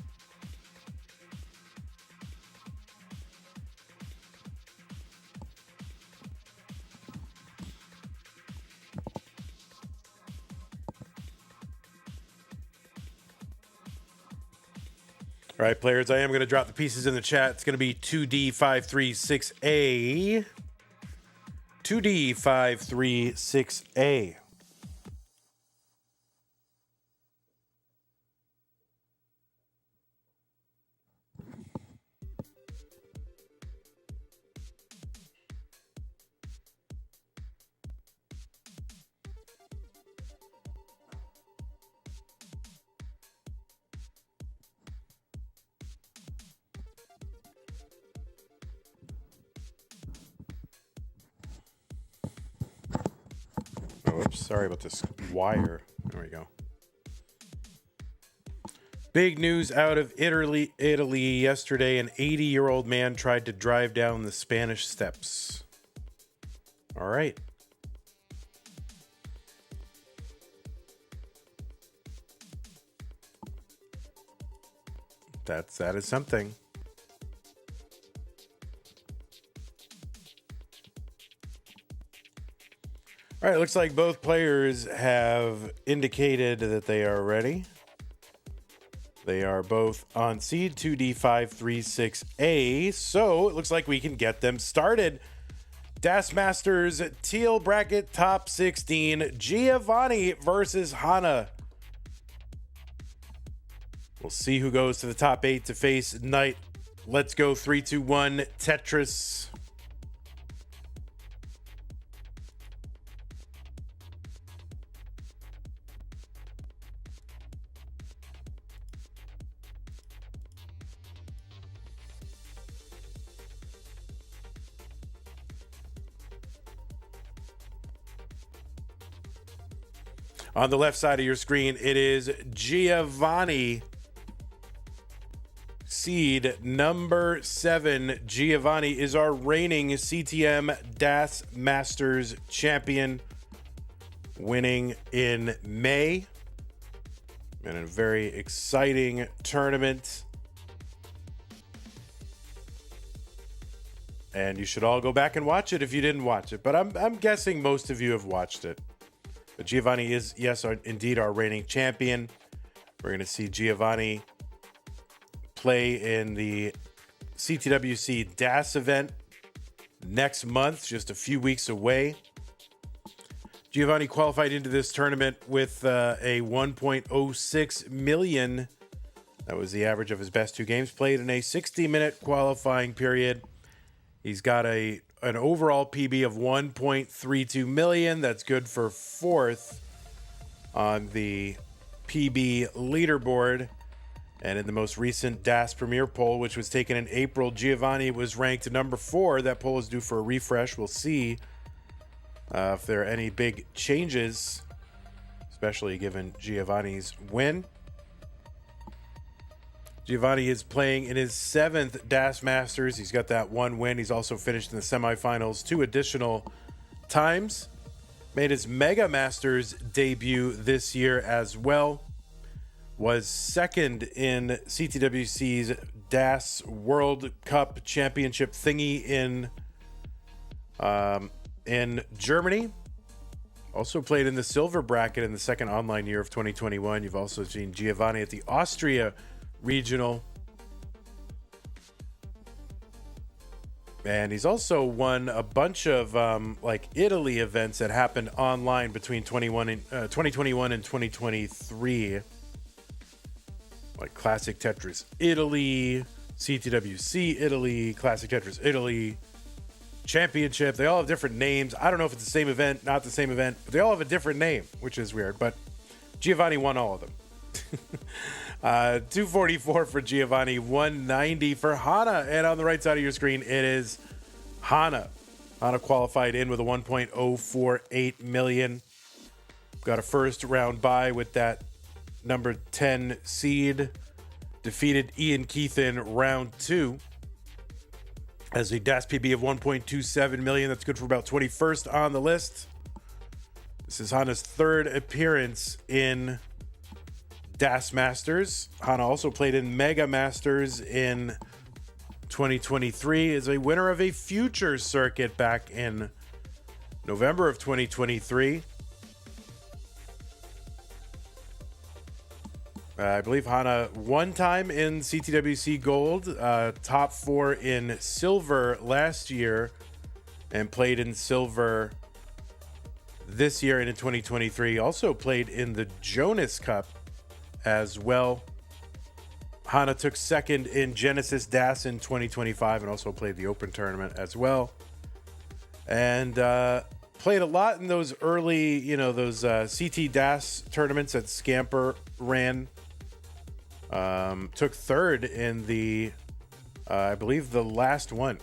All right, players, I am going to drop the pieces in the chat. It's going to be 2D536A. 2D536A. Oops, sorry about this wire. There we go. Big news out of Italy yesterday. An 80-year-old man tried to drive down the Spanish Steps. All right. That is something. All right, looks like both players have indicated that they are ready. They are both on seed 2D536A, so it looks like we can get them started. Das Masters Teal Bracket Top 16, Giovanni versus Hana. We'll see who goes to the top 8 to face Knight. Let's go 3, 2, 1, Tetris. On the left side of your screen, it is Giovanni. Seed number 7. Giovanni is our reigning CTM Das Masters champion, winning in May. In a very exciting tournament. And you should all go back and watch it if you didn't watch it. But I'm guessing most of you have watched it. But Giovanni is, yes, indeed our reigning champion. We're going to see Giovanni play in the CTWC DAS event next month, just a few weeks away. Giovanni qualified into this tournament with a 1.06 million. That was the average of his best 2 games played in a 60-minute qualifying period. He's got an overall PB of 1.32 million. That's good for 4th on the PB leaderboard. And in the most recent DAS Premier poll, which was taken in April, Giovanni was ranked number 4. That poll is due for a refresh. We'll see if there are any big changes especially given Giovanni's win. Giovanni is playing in his 7th DAS Masters. He's got that one win. He's also finished in the semifinals 2 additional times. Made his Mega Masters debut this year as well. Was second in CTWC's DAS World Cup Championship thingy in Germany. Also played in the silver bracket in the second online year of 2021. You've also seen Giovanni at the Austria Regional. And he's also won a bunch of like Italy events that happened online between 2021 and 2023. Like Classic Tetris Italy, CTWC Italy, Classic Tetris Italy, Championship. They all have different names. I don't know if it's the same event, not the same event, but they all have a different name, which is weird. But Giovanni won all of them. 244 for Giovanni, 190 for Hana. And on the right side of your screen, it is Hana. Hana qualified in with a 1.048 million. Got a first round bye with that number 10 seed. Defeated Ian Keith in round 2. Has a DAS PB of 1.27 million. That's good for about 21st on the list. This is Hana's 3rd appearance in DAS Masters. Hana also played in Mega Masters in 2023. Is a winner of a future circuit back in November of 2023. I believe Hana one time in CTWC Gold, top 4 in Silver last year, and played in Silver this year and in 2023. Also played in the Jonas Cup as well. Hana took 2nd in Genesis DAS in 2025 and also played the Open Tournament as well. And played a lot in those early, those CT DAS tournaments that Scamper ran. Took 3rd in the, I believe, the last one.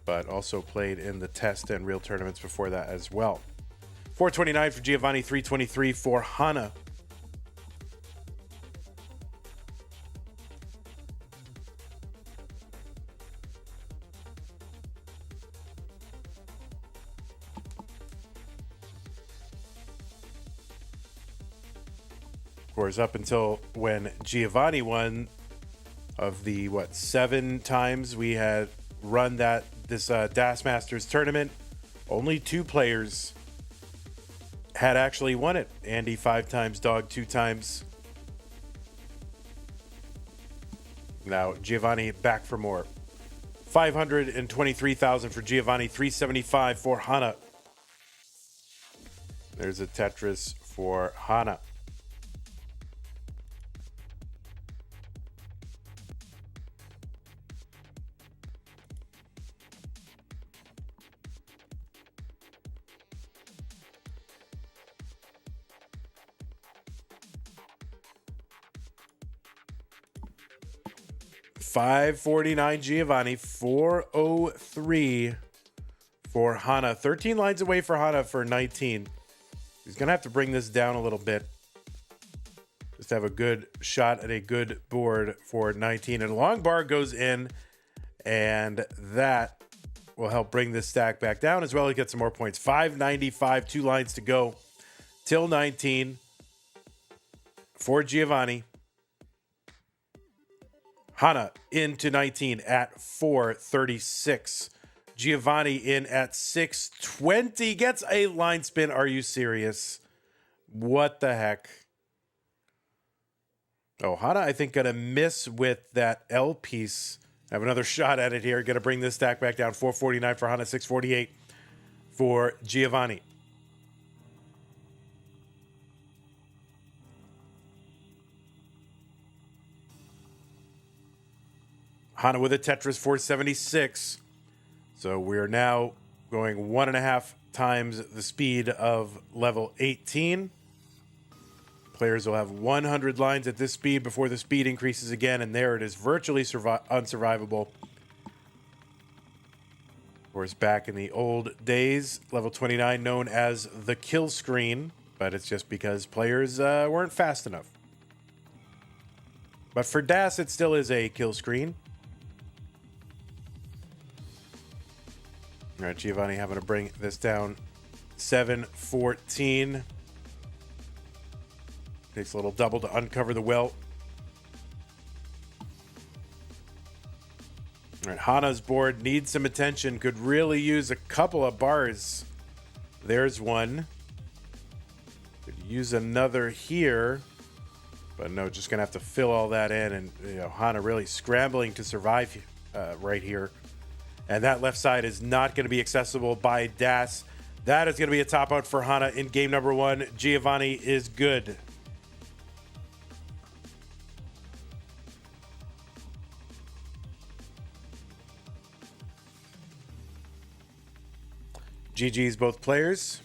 But also played in the test and real tournaments before that as well. 429 for Giovanni, 323 for Hana. Of course, up until when Giovanni won, of the 7 times we had run this DAS Masters tournament, only 2 players had actually won it. Andy 5 times, Dog 2 times. Now Giovanni back for more. 523,000 for Giovanni, 375 for Hana. There's a Tetris for Hana. $549 Giovanni, 403 for Hana. 13 lines away for Hana for 19. He's going to have to bring this down a little bit. Just have a good shot at a good board for 19. And a long bar goes in, and that will help bring this stack back down as well. He gets some more points. 595, 2 lines to go till 19 for Giovanni. Hana into 19 at 436. Giovanni in at 620. Gets a line spin. Are you serious? What the heck? Oh, Hana, I think, going to miss with that L piece. Have another shot at it here. Going to bring this stack back down. 449 for Hana, 648 for Giovanni. Hana with a Tetris 476. So we are now going 1.5 times the speed of level 18. Players will have 100 lines at this speed before the speed increases again, and there it is, virtually unsurvivable. Of course, back in the old days, level 29 known as the kill screen. but it's just because players weren't fast enough. But for Das, it still is a kill screen. All right, Giovanni having to bring this down. 7-14. Takes a little double to uncover the well. All right, Hana's board needs some attention. Could really use a couple of bars. There's one. Could use another here. But no, just going to have to fill all that in. And, Hana really scrambling to survive right here. And that left side is not going to be accessible by Das. That is going to be a top out for Hana in game number 1. Giovanni is good. GG's both players.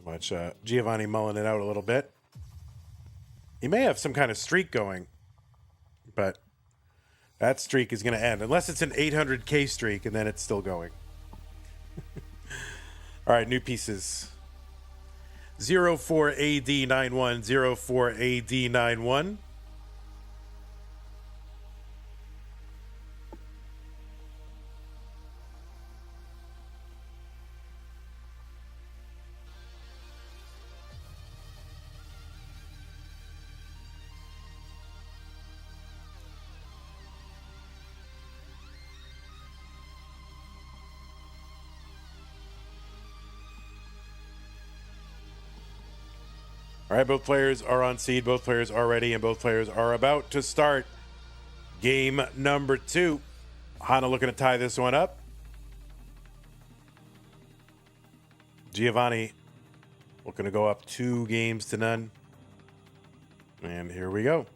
Watch Giovanni mulling it out a little bit. He may have some kind of streak going, but that streak is going to end. Unless it's an 800K streak, and then it's still going. All right, new pieces. 04AD91, 04AD91. All right, both players are on seed, both players are ready, and both players are about to start game number 2. Hana looking to tie this one up. Giovanni looking to go up 2-0. And here we go.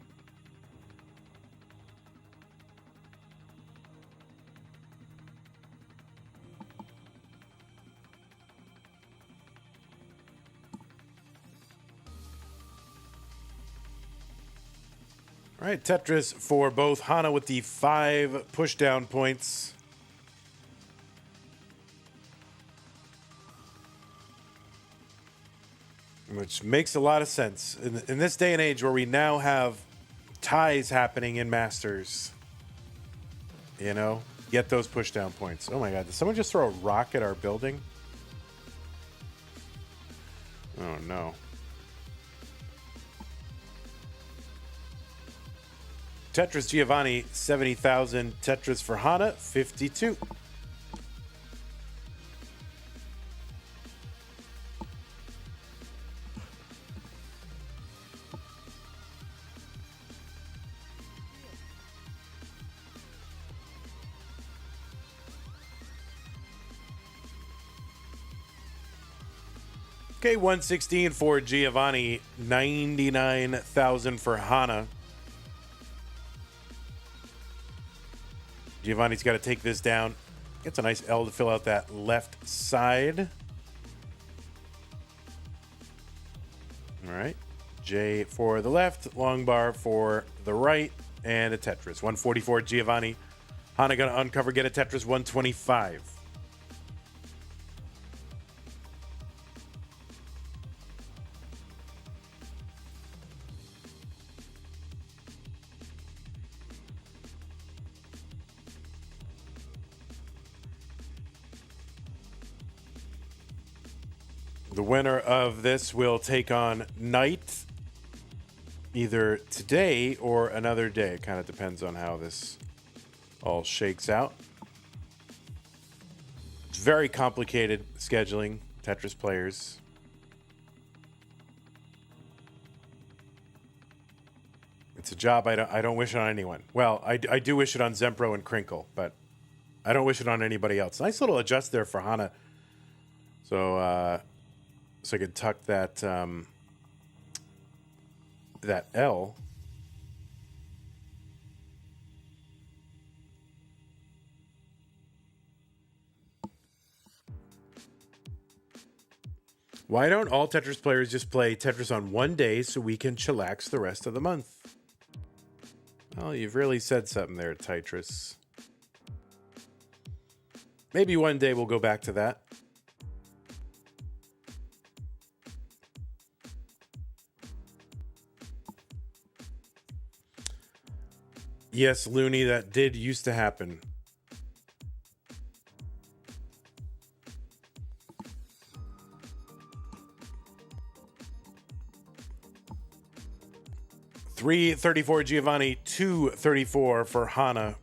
All right, Tetris for both. Hana with the 5 pushdown points. Which makes a lot of sense. In this day and age where we now have ties happening in Masters, get those pushdown points. Oh my God, did someone just throw a rock at our building? Oh no. Tetris Giovanni, 70,000. Tetris for Hana, 52. Okay, 116 for Giovanni, 99,000 for Hana. Giovanni's got to take this down. Gets a nice L to fill out that left side. All right. J for the left, long bar for the right, and a Tetris. 144 Giovanni. Hana going to uncover, get a Tetris, 125. The winner of this will take on Knight either today or another day. It kind of depends on how this all shakes out. It's very complicated scheduling, Tetris players. It's a job I don't wish it on anyone. Well, I do wish it on Zempro and Crinkle, but I don't wish it on anybody else. Nice little adjust there for Hana. So I could tuck that that L. Why don't all Tetris players just play Tetris on one day so we can chillax the rest of the month? Well, you've really said something there, Tetris. Maybe one day we'll go back to that. Yes, Looney, that did used to happen. $3.34 Giovanni, $2.34 for Hana.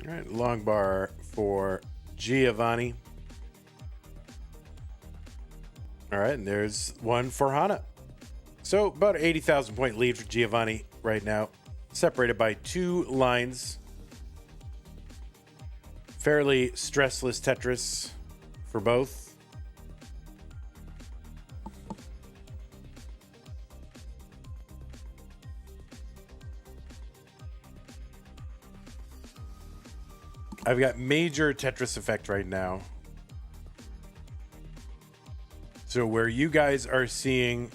All right, long bar for Giovanni. All right, and there's one for Hana. So about an 80,000 point lead for Giovanni right now, separated by 2 lines. Fairly stressless Tetris for both. I've got major Tetris effect right now. So where you guys are seeing,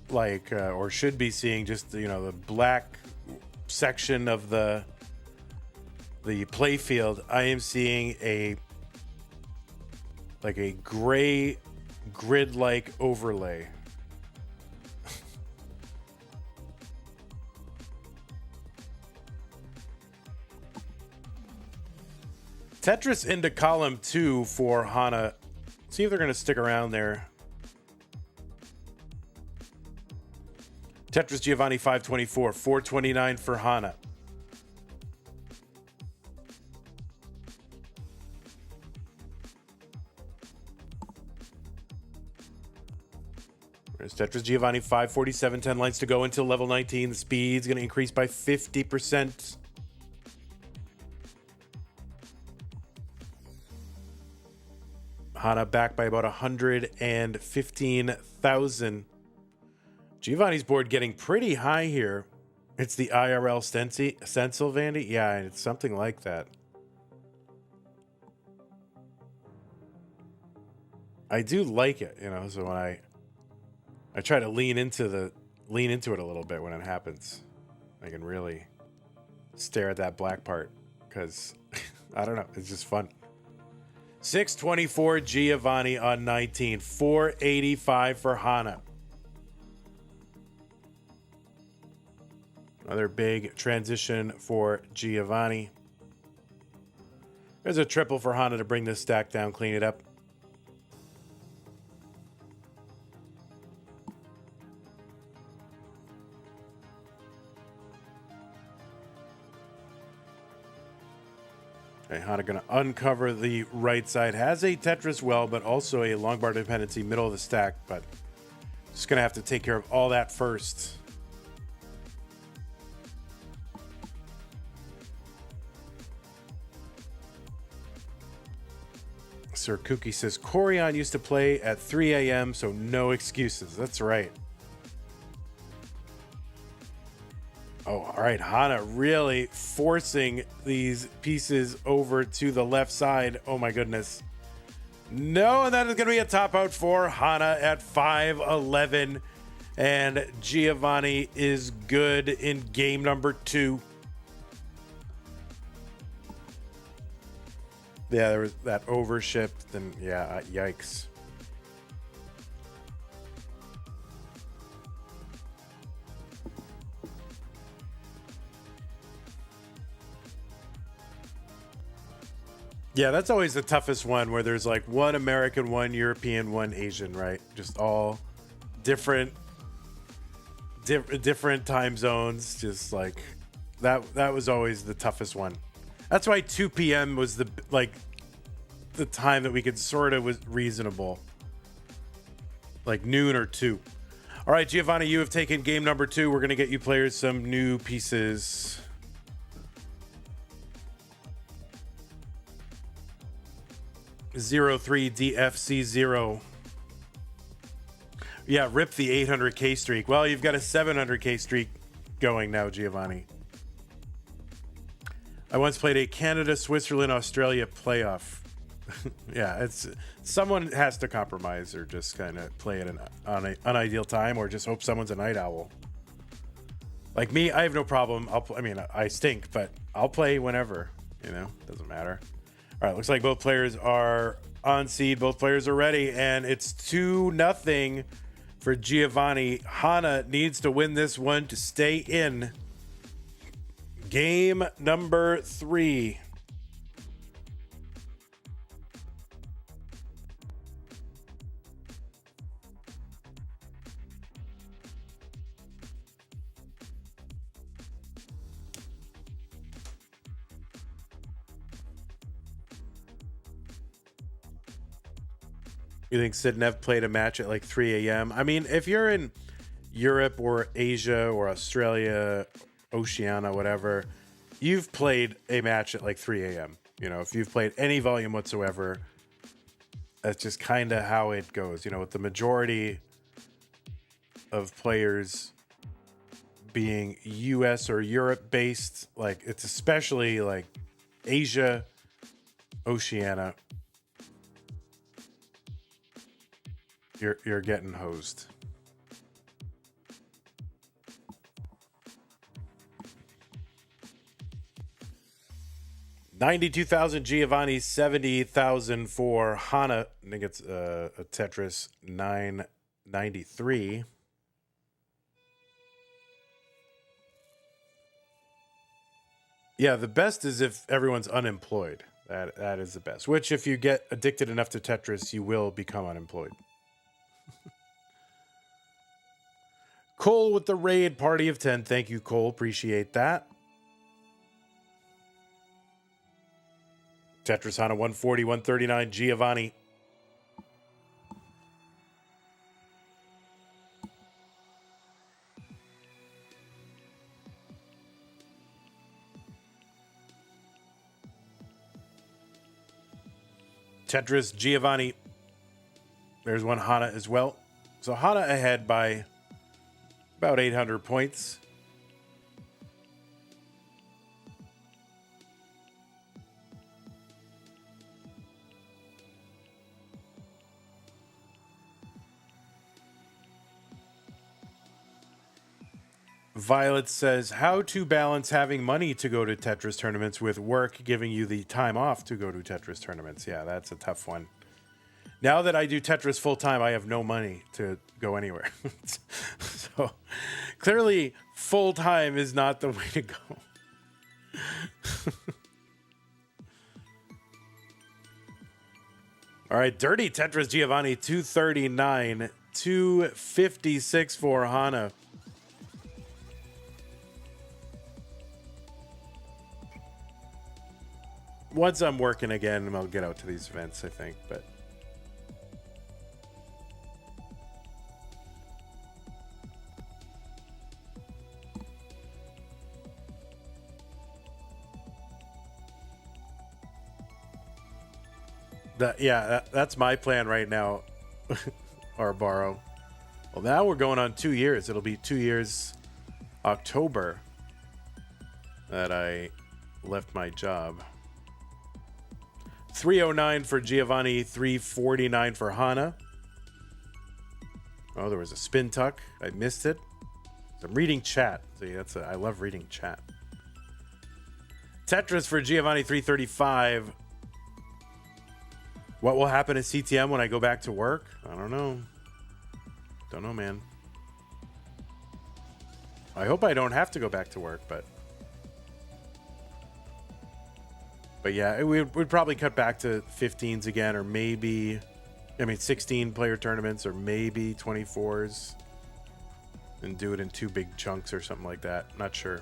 like, or should be seeing, just the black section of the play field, I am seeing a gray grid-like overlay. Tetris into column 2 for Hana. See if they're going to stick around there. Tetris Giovanni 524, 429 for Hana. There's Tetris Giovanni 547, 10 lines to go until level 19. The speed's going to increase by 50%. Hana back by about 115,000. Giovanni's board getting pretty high here. It's the IRL stencil, Vandy? Yeah, it's something like that. I do like it, so when I try to lean into it a little bit when it happens. I can really stare at that black part because I don't know, it's just fun. 624 Giovanni on 19, 485 for Hana. Another big transition for Giovanni. There's a triple for Hana to bring this stack down, clean it up. Okay, Hana going to uncover the right side. Has a Tetris well, but also a long bar dependency, middle of the stack. But just going to have to take care of all that first. Sir Kooky says, Corian used to play at 3 a.m., so no excuses. That's right. Oh, all right. Hana really forcing these pieces over to the left side. Oh, my goodness. No, and that is going to be a top out for Hana at 5-11. And Giovanni is good in game number 2. Yeah, there was that overshift. And yeah, yikes. Yeah, that's always the toughest one, where there's like one American, one European, one Asian, right? Just all different time zones. Just like that was always the toughest one. That's why 2 p.m. was the time that we could sort of was reasonable. Like noon or 2. All right, Giovanni, you have taken game number 2. We're going to get you players some new pieces. 03DFC0. Yeah, rip the 800K streak. Well, you've got a 700K streak going now, Giovanni. I once played a Canada, Switzerland, Australia playoff. Yeah, it's someone has to compromise or just kind of play at an unideal time or just hope someone's a night owl. Like me, I have no problem. I mean, I stink, but I'll play whenever, you know, doesn't matter. All right, looks like both players are on seed. Both players are ready, and it's 2-0 for Giovanni. Hana needs to win this one to stay in. Game number 3. You think Sidnev played a match at like 3 a.m.? I mean, if you're in Europe or Asia or Australia, Oceania, whatever, you've played a match at like 3 a.m. You know, if you've played any volume whatsoever, that's just kind of how it goes. You know, with the majority of players being US or Europe based, like it's especially like Asia, Oceania, you're getting hosed. $92,000 Giovanni, $70,000 for Hana. I think it's a Tetris 993. Yeah, the best is if everyone's unemployed. That is the best. Which, if you get addicted enough to Tetris, you will become unemployed. Cole with the raid, party of 10. Thank you, Cole. Appreciate that. Tetris Hana 140, 139, Giovanni. Tetris, Giovanni. There's one Hana as well. So Hana ahead by about 800 points. Violet says, how to balance having money to go to Tetris tournaments with work giving you the time off to go to Tetris tournaments. Yeah, that's a tough one. Now that I do Tetris full time, I have no money to go anywhere. So clearly full time is not the way to go. All right, dirty Tetris Giovanni, 239, 256 for Hana. Once I'm working again, I'll get out to these events, I think, but that's my plan right now. Or borrow. Well, now we're going on 2 years. It'll be 2 years October that I left my job. 309 for Giovanni, 349 for Hana. Oh, there was a spin tuck. I missed it. I'm reading chat. See, I love reading chat. Tetris for Giovanni, 335. What will happen at CTM when I go back to work? I don't know. Don't know, man. I hope I don't have to go back to work, but yeah, we'd probably cut back to 15s again, or maybe, 16 player tournaments, or maybe 24s, and do it in 2 big chunks or something like that. Not sure,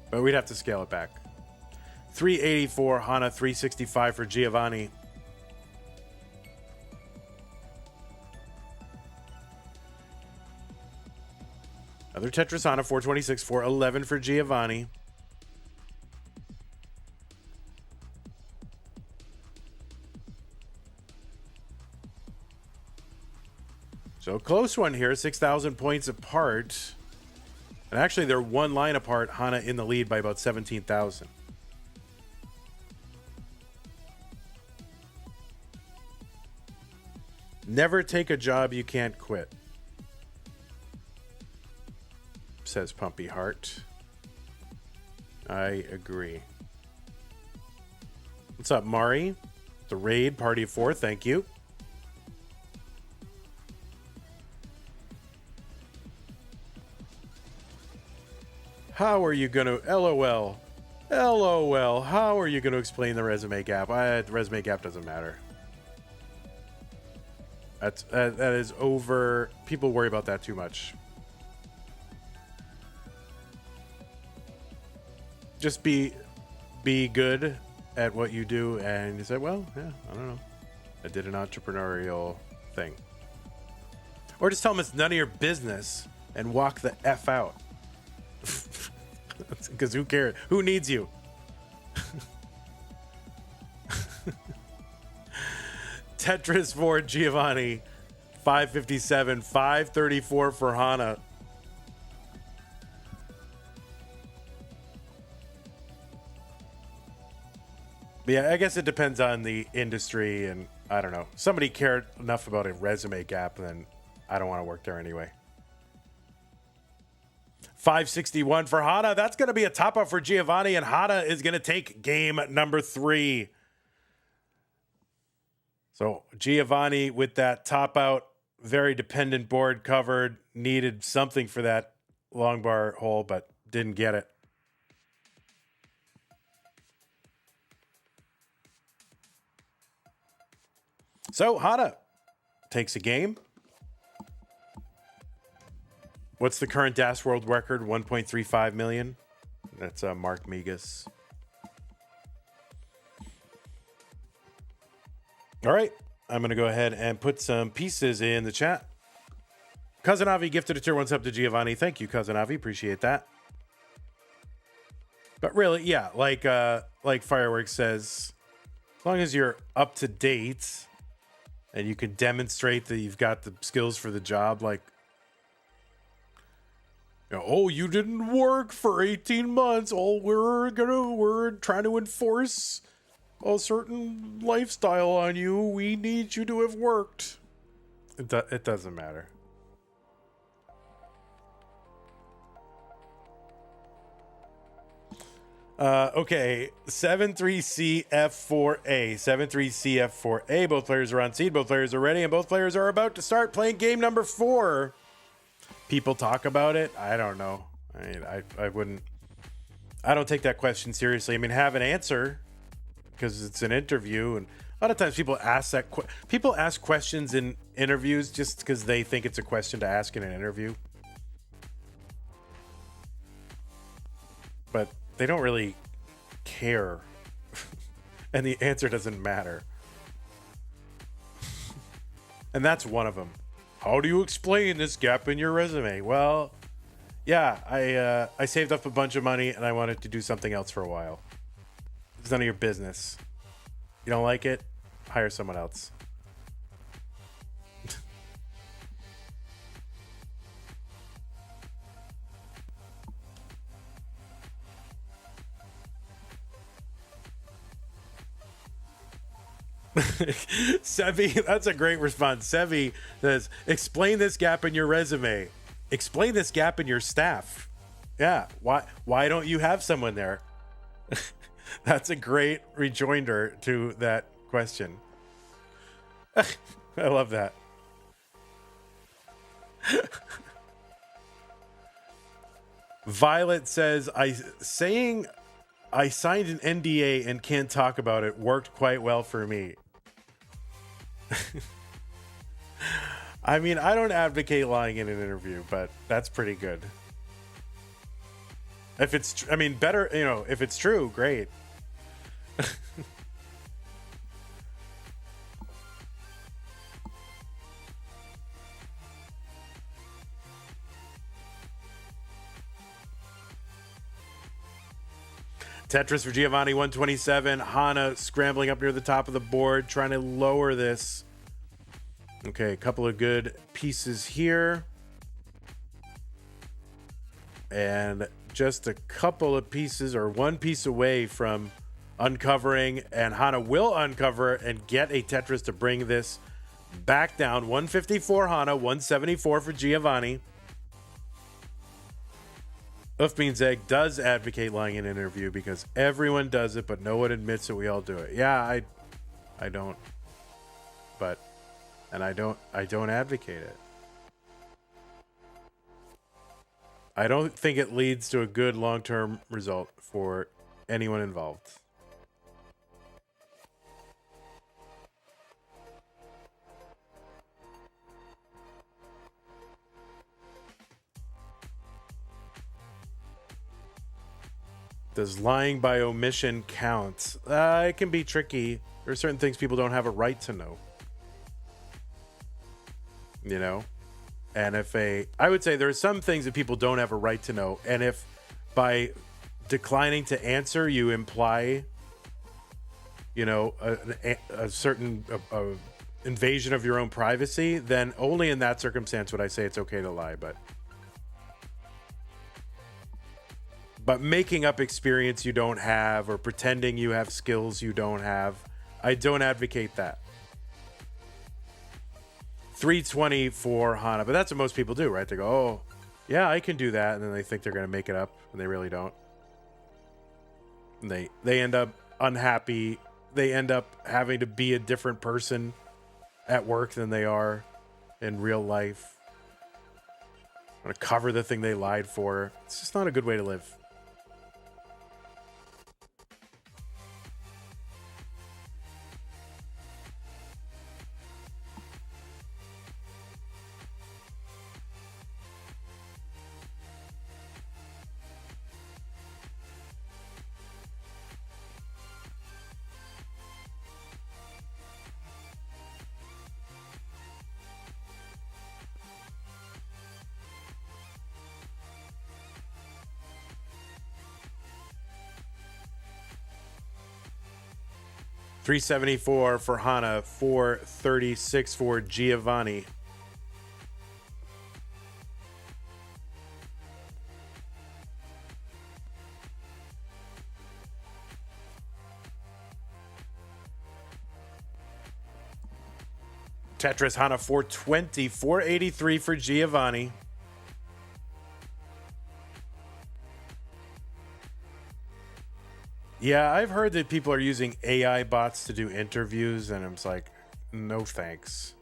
but we'd have to scale it back. 384 Hana, 365 for Giovanni. Another Tetris Hana, 426, 411 for Giovanni. So close one here, 6,000 points apart. And actually, they're one line apart. Hana in the lead by about 17,000. Never take a job you can't quit, says Pumpy Heart. I agree. What's up, Mari? The raid, party of 4, thank you. How are you going to... LOL. LOL. How are you going to explain the resume gap? The resume gap doesn't matter. That is over... People worry about that too much. Just be good at what you do, and you say, well, yeah, I don't know. I did an entrepreneurial thing. Or just tell them it's none of your business and walk the F out. Because who cares? Who needs you? Tetris for Giovanni, 557, 534 for Hana. But yeah, I guess it depends on the industry, and I don't know. Somebody cared enough about a resume gap, then I don't want to work there anyway. 561 for Hana. That's going to be a top up for Giovanni, and Hana is going to take game number 3. So Giovanni with that top out, very dependent board covered, needed something for that long bar hole, but didn't get it. So Hana takes a game. What's the current DAS world record? 1.35 million. That's Mark Migas. All right. I'm going to go ahead and put some pieces in the chat. Cousin Avi gifted a tier 1 sub to Giovanni. Thank you, Cousin Avi. Appreciate that. But really, yeah, like Fireworks says, as long as you're up to date and you can demonstrate that you've got the skills for the job, like, you know, oh, you didn't work for 18 months. Oh, we're trying to enforce a certain lifestyle on you. We need you to have worked. It doesn't matter. Okay, 73CF4A. 73CF4A. Both players are on seed. Both players are ready, and both players are about to start playing game number 4. People talk about it. I don't know. I mean, I wouldn't. I don't take that question seriously. I mean, have an answer because it's an interview, and a lot of times people ask that. People ask questions in interviews just because they think it's a question to ask in an interview, but they don't really care, and the answer doesn't matter. And that's one of them. How do you explain this gap in your resume? Well, yeah, I saved up a bunch of money and I wanted to do something else for a while. It's none of your business. You don't like it? Hire someone else. Sevi, that's a great response. Sevi says, explain this gap in your resume. Explain this gap in your staff. Yeah, why don't you have someone there? That's a great rejoinder to that question. I love that. Violet says, saying I signed an NDA and can't talk about it worked quite well for me. I mean, I don't advocate lying in an interview, but that's pretty good. If it's, I mean, better, you know, if it's true, great. Tetris for Giovanni, 127. Hana scrambling up near the top of the board, trying to lower this. Okay, a couple of good pieces here. And just a couple of pieces, or one piece away from uncovering, and Hana will uncover and get a Tetris to bring this back down. 154 Hana, 174 for Giovanni. Egg does advocate lying in an interview because everyone does it, but no one admits that we all do it. Yeah, I don't. But, and I don't advocate it. I don't think it leads to a good long-term result for anyone involved. Does lying by omission count? It can be tricky. There are certain things people don't have a right to know. You know? And I would say there are some things that people don't have a right to know. And if by declining to answer, you imply, you know, a certain invasion of your own privacy, then only in that circumstance would I say it's okay to lie. But making up experience you don't have, or pretending you have skills you don't have, I don't advocate that. 320 for Hana, but that's what most people do, right? They go, oh, yeah, I can do that, and then they think they're going to make it up, and they really don't. And they end up unhappy. They end up having to be a different person at work than they are in real life. Want to cover the thing they lied for. It's just not a good way to live. $374 for Hana, $436 for Giovanni. Tetris Hana, $420, $483 for Giovanni. Yeah, I've heard that people are using AI bots to do interviews, and I'm just like, no thanks.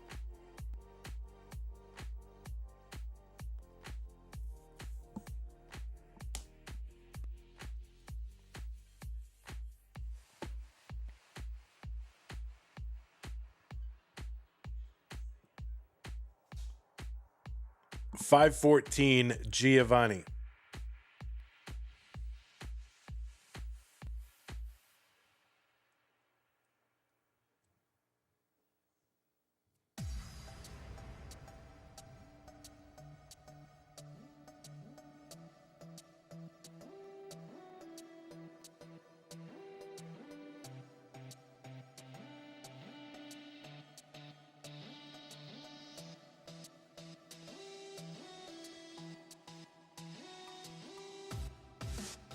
$514 Giovanni.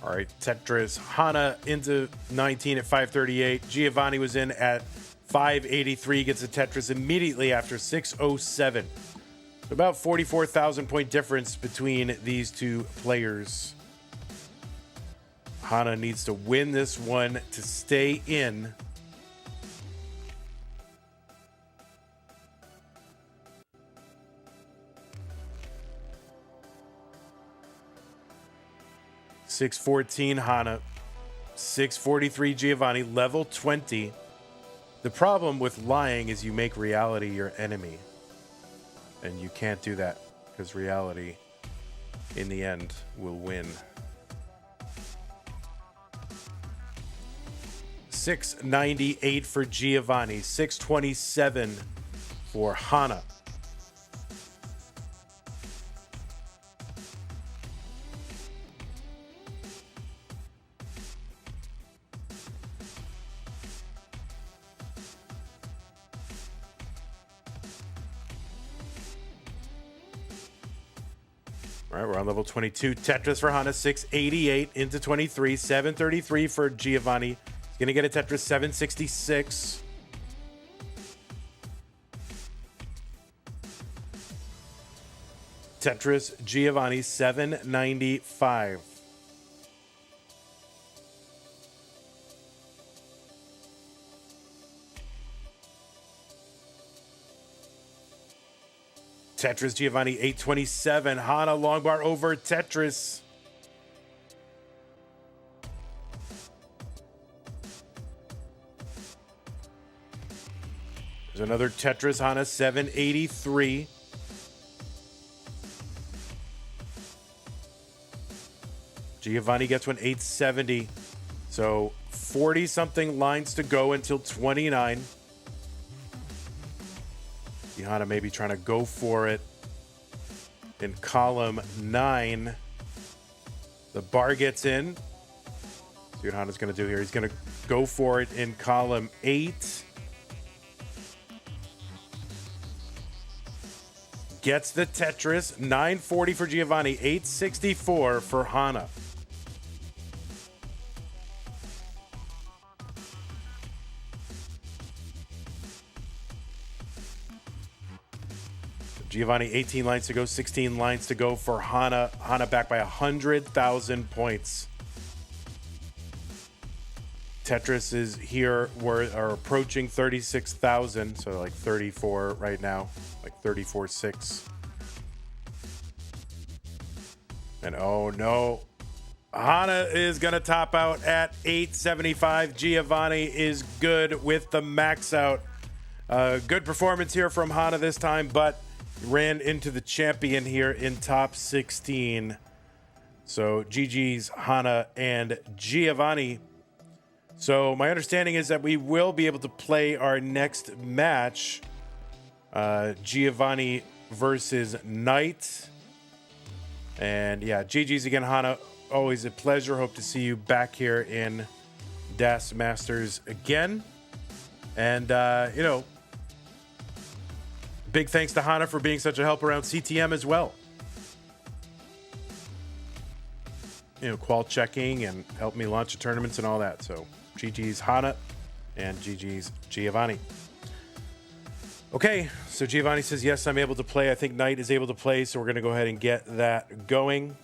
All right, Tetris Hana into 19 at 538. Giovanni was in at 583, gets a Tetris immediately after 607. About 44,000 point difference between these two players. Hana needs to win this one to stay in. $614 Hana, $643 Giovanni, level 20. The problem with lying is you make reality your enemy. And you can't do that because reality, in the end, will win. $698 for Giovanni, $627 for Hana. All right, we're on level 22. Tetris for Hana, 688 into 23. 733 for Giovanni. He's going to get a Tetris 766. Tetris Giovanni, 795. Tetris Giovanni, 827. Hana long bar over Tetris. There's another Tetris, Hana, 783. Giovanni gets one, 870. So 40-something lines to go until 29. Hana maybe trying to go for it in column 9. The bar gets in. See what Hana's going to do here. He's going to go for it in column 8. Gets the Tetris. 940 for Giovanni. 864 for Hana. Giovanni, 18 lines to go, 16 lines to go for Hana. Hana back by 100,000 points. Tetris is here, are approaching 36,000, so like 34 right now, like 34.6. And oh no, Hana is going to top out at 875. Giovanni is good with the max out. Good performance here from Hana this time, but ran into the champion here in top 16. So GG's Hana and Giovanni. So my understanding is that we will be able to play our next match, Giovanni versus Knight. And yeah, GG's again, Hana. Always a pleasure. Hope to see you back here in Das Masters again. And, big thanks to Hana for being such a help around CTM as well. Qual checking and helped me launch the tournaments and all that. So GG's Hana and GG's Giovanni. Okay, so Giovanni says, yes, I'm able to play. I think Knight is able to play, so we're going to go ahead and get that going.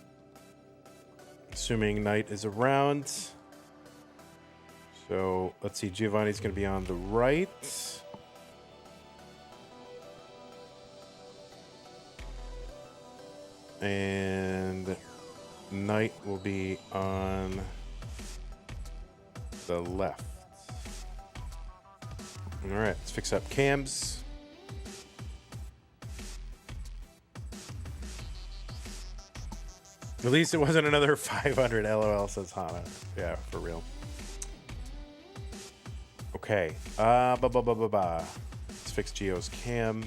Assuming Knight is around. So let's see, Giovanni's going to be on the right. And Knight will be on the left. All right, let's fix up cams. At least it wasn't another 500 LOL, says Hana. Yeah, for real. Okay. Let's fix Gio's cam.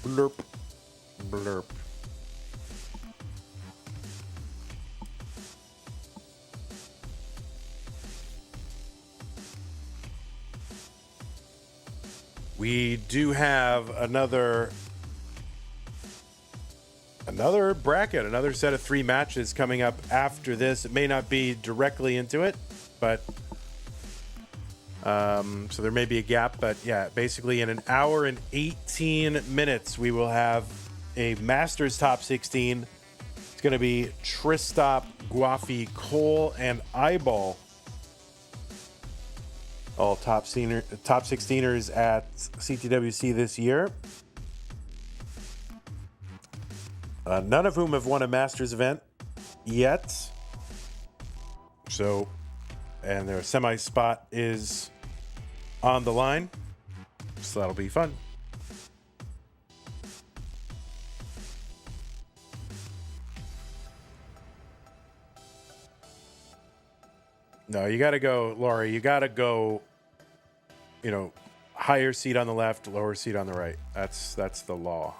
Blurp. Blurp. We do have another bracket, another set of 3 matches coming up after this. It may not be directly into it, but so there may be a gap, but yeah, basically in an hour and 18 minutes, we will have a Masters top 16. It's going to be Tristop, Guafi, Cole, and Eyeball. All top 16ers at CTWC this year. None of whom have won a Masters event yet. So, and their semi spot is on the line. So that'll be fun. No, you got to go, Laurie. You got to go, higher seed on the left, lower seed on the right. That's the law.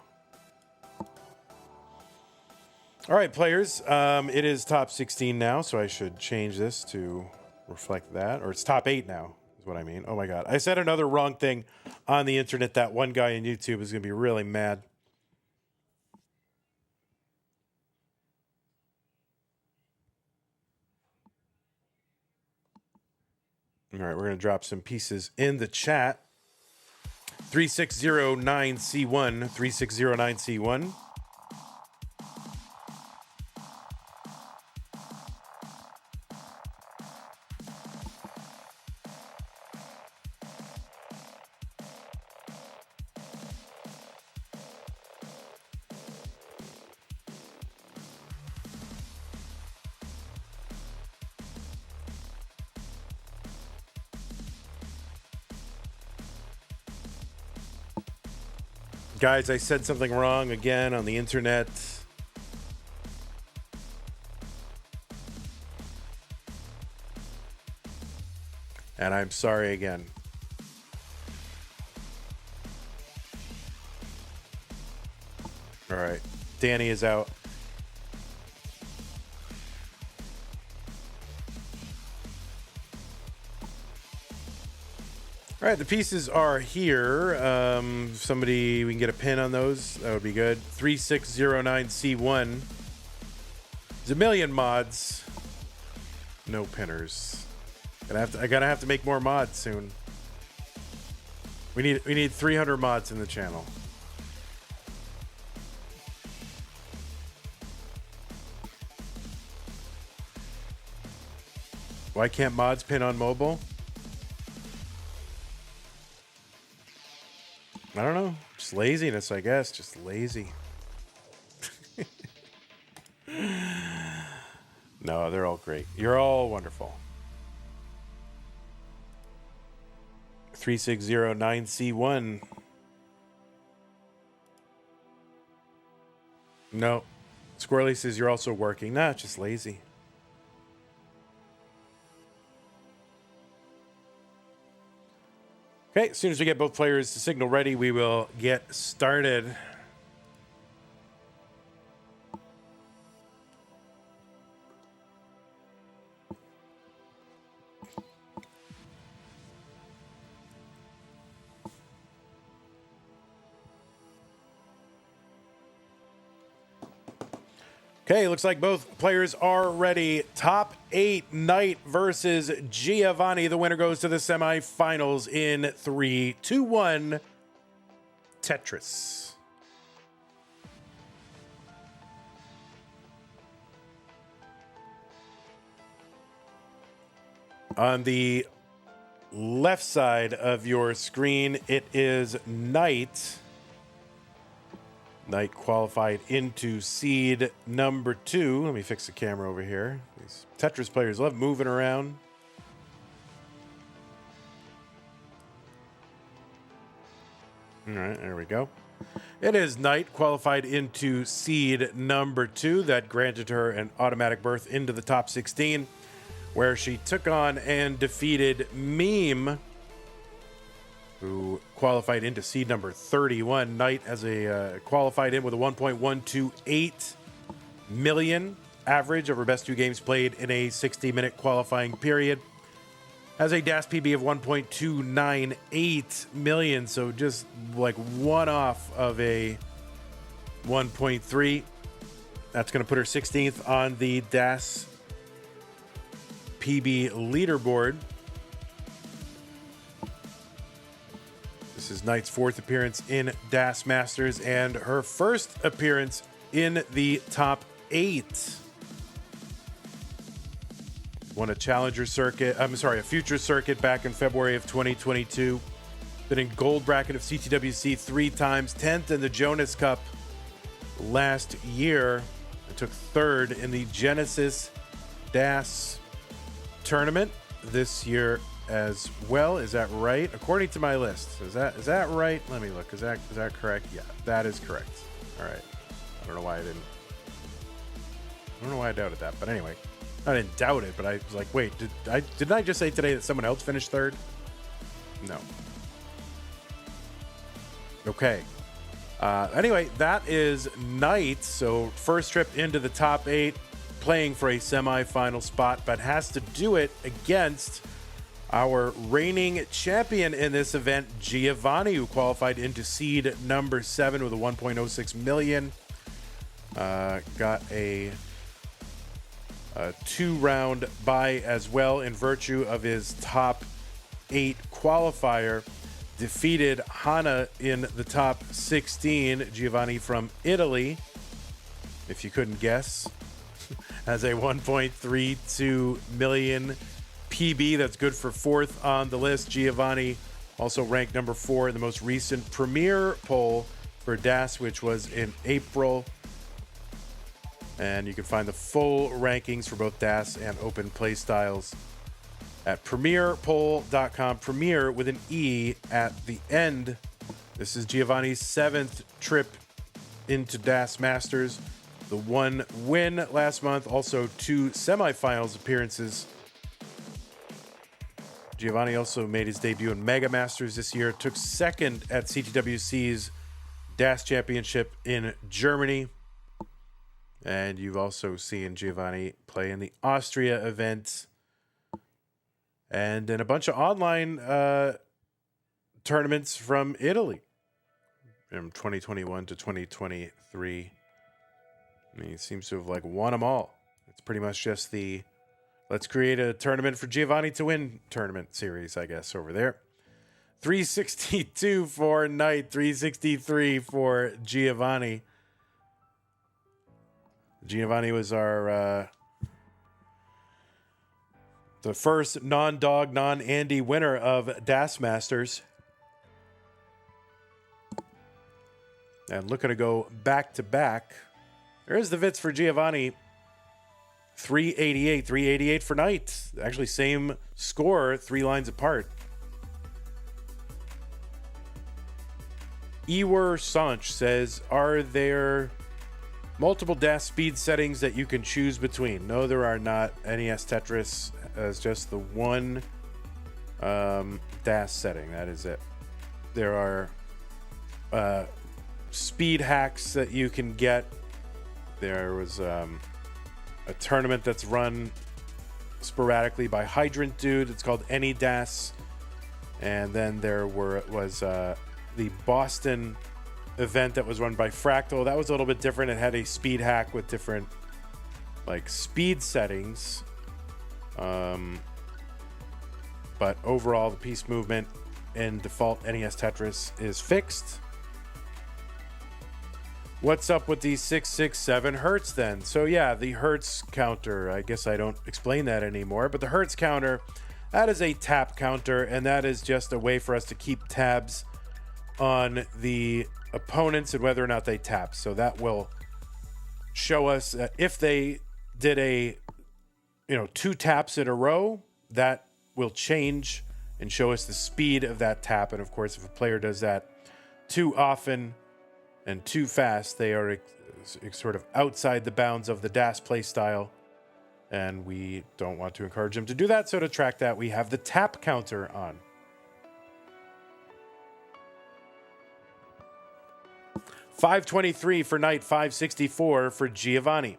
All right, players. It is top 16 now, so I should change this to reflect that. Or it's top 8 now, is what I mean. Oh, my God. I said another wrong thing on the internet. That one guy on YouTube is going to be really mad. All right, we're going to drop some pieces in the chat. 3609C1, 3609C1. Guys, I said something wrong again on the internet. And I'm sorry again. All right. Danny is out. All right, the pieces are here. Somebody, we can get a pin on those. That would be good. 3609C1. There's a million mods. No pinners. I gotta have to make more mods soon. We need 300 mods in the channel. Why can't mods pin on mobile? I don't know. Just laziness, I guess. Just lazy. No, they're all great. You're all wonderful. 3609C1. No. Squirrely says you're also working. Nah, it's just lazy. Okay, as soon as we get both players' signal ready, we will get started. Okay, looks like both players are ready. Top 8 Knight versus Giovanni. The winner goes to the semifinals in 3, 2, 1. Tetris. On the left side of your screen, it is Knight. Knight qualified into seed number 2. Let me fix the camera over here. These Tetris players love moving around. All right, there we go. It is Knight qualified into seed number 2. That granted her an automatic berth into the top 16, where she took on and defeated Meme, who qualified into seed number 31. Knight as a qualified in with a 1.128 million average of her best 2 games played in a 60-minute qualifying period. Has a DAS PB of 1.298 million, so just like one off of a 1.3. That's going to put her 16th on the DAS PB leaderboard. This is Knight's 4th appearance in DAS Masters and her first appearance in the top 8. Won a challenger circuit, a future circuit back in February of 2022. Been in gold bracket of CTWC 3 times, 10th in the Jonas Cup last year. I took 3rd in the Genesis DAS tournament this year as well. Is that right? According to my list. Is that right? Let me look. Is that correct? Yeah, that is correct. All right. I don't know why I doubted that, but anyway. I didn't doubt it, but I was like, wait, didn't I just say today that someone else finished 3rd? No. Okay. Anyway, that is Knight. So first trip into the top 8, playing for a semifinal spot, but has to do it against our reigning champion in this event, Giovanni, who qualified into seed number 7 with a 1.06 million. Got a 2-round bye as well in virtue of his top 8 qualifier. Defeated Hana in the top 16. Giovanni from Italy, if you couldn't guess, has a 1.32 million PB. That's good for 4th on the list. Giovanni also ranked number 4 in the most recent Premier poll for DAS, which was in April. And you can find the full rankings for both DAS and Open Play Styles at premierpoll.com. Premier with an E at the end. This is Giovanni's 7th trip into DAS Masters. The 1 win last month, also 2 semifinals appearances. Giovanni also made his debut in Mega Masters this year. Took 2nd at CTWC's DAS Championship in Germany. And you've also seen Giovanni play in the Austria event and in a bunch of online tournaments from Italy from 2021 to 2023. I mean, he seems to have won them all. It's pretty much just the let's create a tournament for Giovanni to win tournament series, I guess, over there. 362 for Knight, 363 for Giovanni. Giovanni was our the first non-dog, non-Andy winner of DAS Masters. And looking to go back-to-back. There's the Vits for Giovanni. 388 for Knight. Actually, same score, 3 lines apart. Ewer Sanch says, are there multiple DAS speed settings that you can choose between? No, there are not. NES Tetris has just the one DAS setting. That is it. There are speed hacks that you can get. There was a tournament that's run sporadically by Hydrant Dude. It's called Any DAS. And then there was the Boston event that was run by Fractal. That was a little bit different. It had a speed hack with different speed settings. But overall, the piece movement in default NES Tetris is fixed. What's up with the 667 hertz then? So yeah, the hertz counter, I guess I don't explain that anymore, but the hertz counter, that is a tap counter, and that is just a way for us to keep tabs on the opponents and whether or not they tap. So that will show us if they did a 2 taps in a row, that will change and show us the speed of that tap. And of course, if a player does that too often and too fast, they are sort of outside the bounds of the DAS play style, and we don't want to encourage them to do that. So to track that, we have the tap counter on. $523 for Knight, $564 for Giovanni.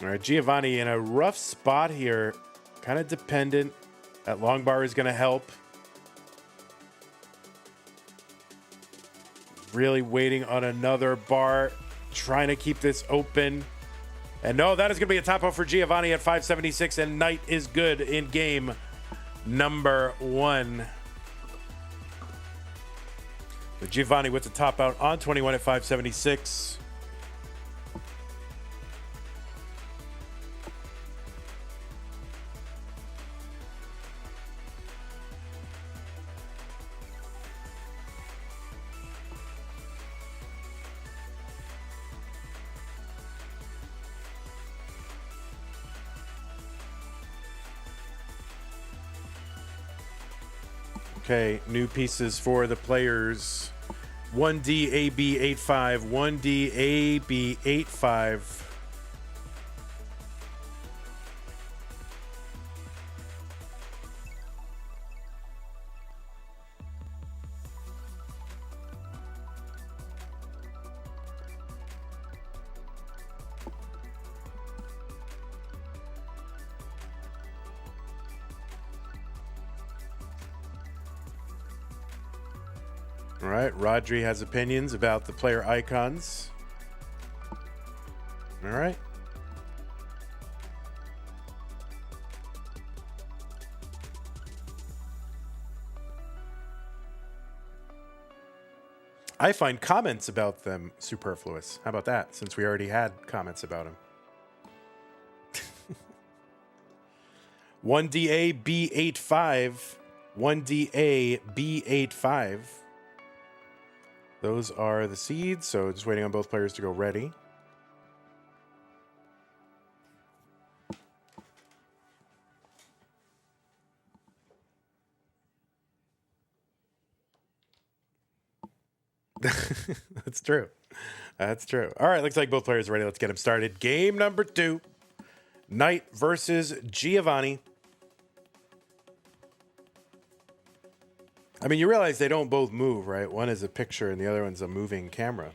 All right, Giovanni in a rough spot here, kind of dependent. That long bar is going to help. Really waiting on another bar, trying to keep this open. And no, that is going to be a top out for Giovanni at 576, and Knight is good in game number 1. But Giovanni with the top out on 21 at 576. Okay, new pieces for the players. 1DAB85, 1DAB85. All right, Rodri has opinions about the player icons. All right. I find comments about them superfluous. How about that, since we already had comments about them? 1DAB85, 1DAB85. Those are the seeds, so just waiting on both players to go ready. That's true. That's true. All right, looks like both players are ready. Let's get them started. Game number 2. Knight versus Giovanni. I mean, you realize they don't both move, right? One is a picture and the other one's a moving camera.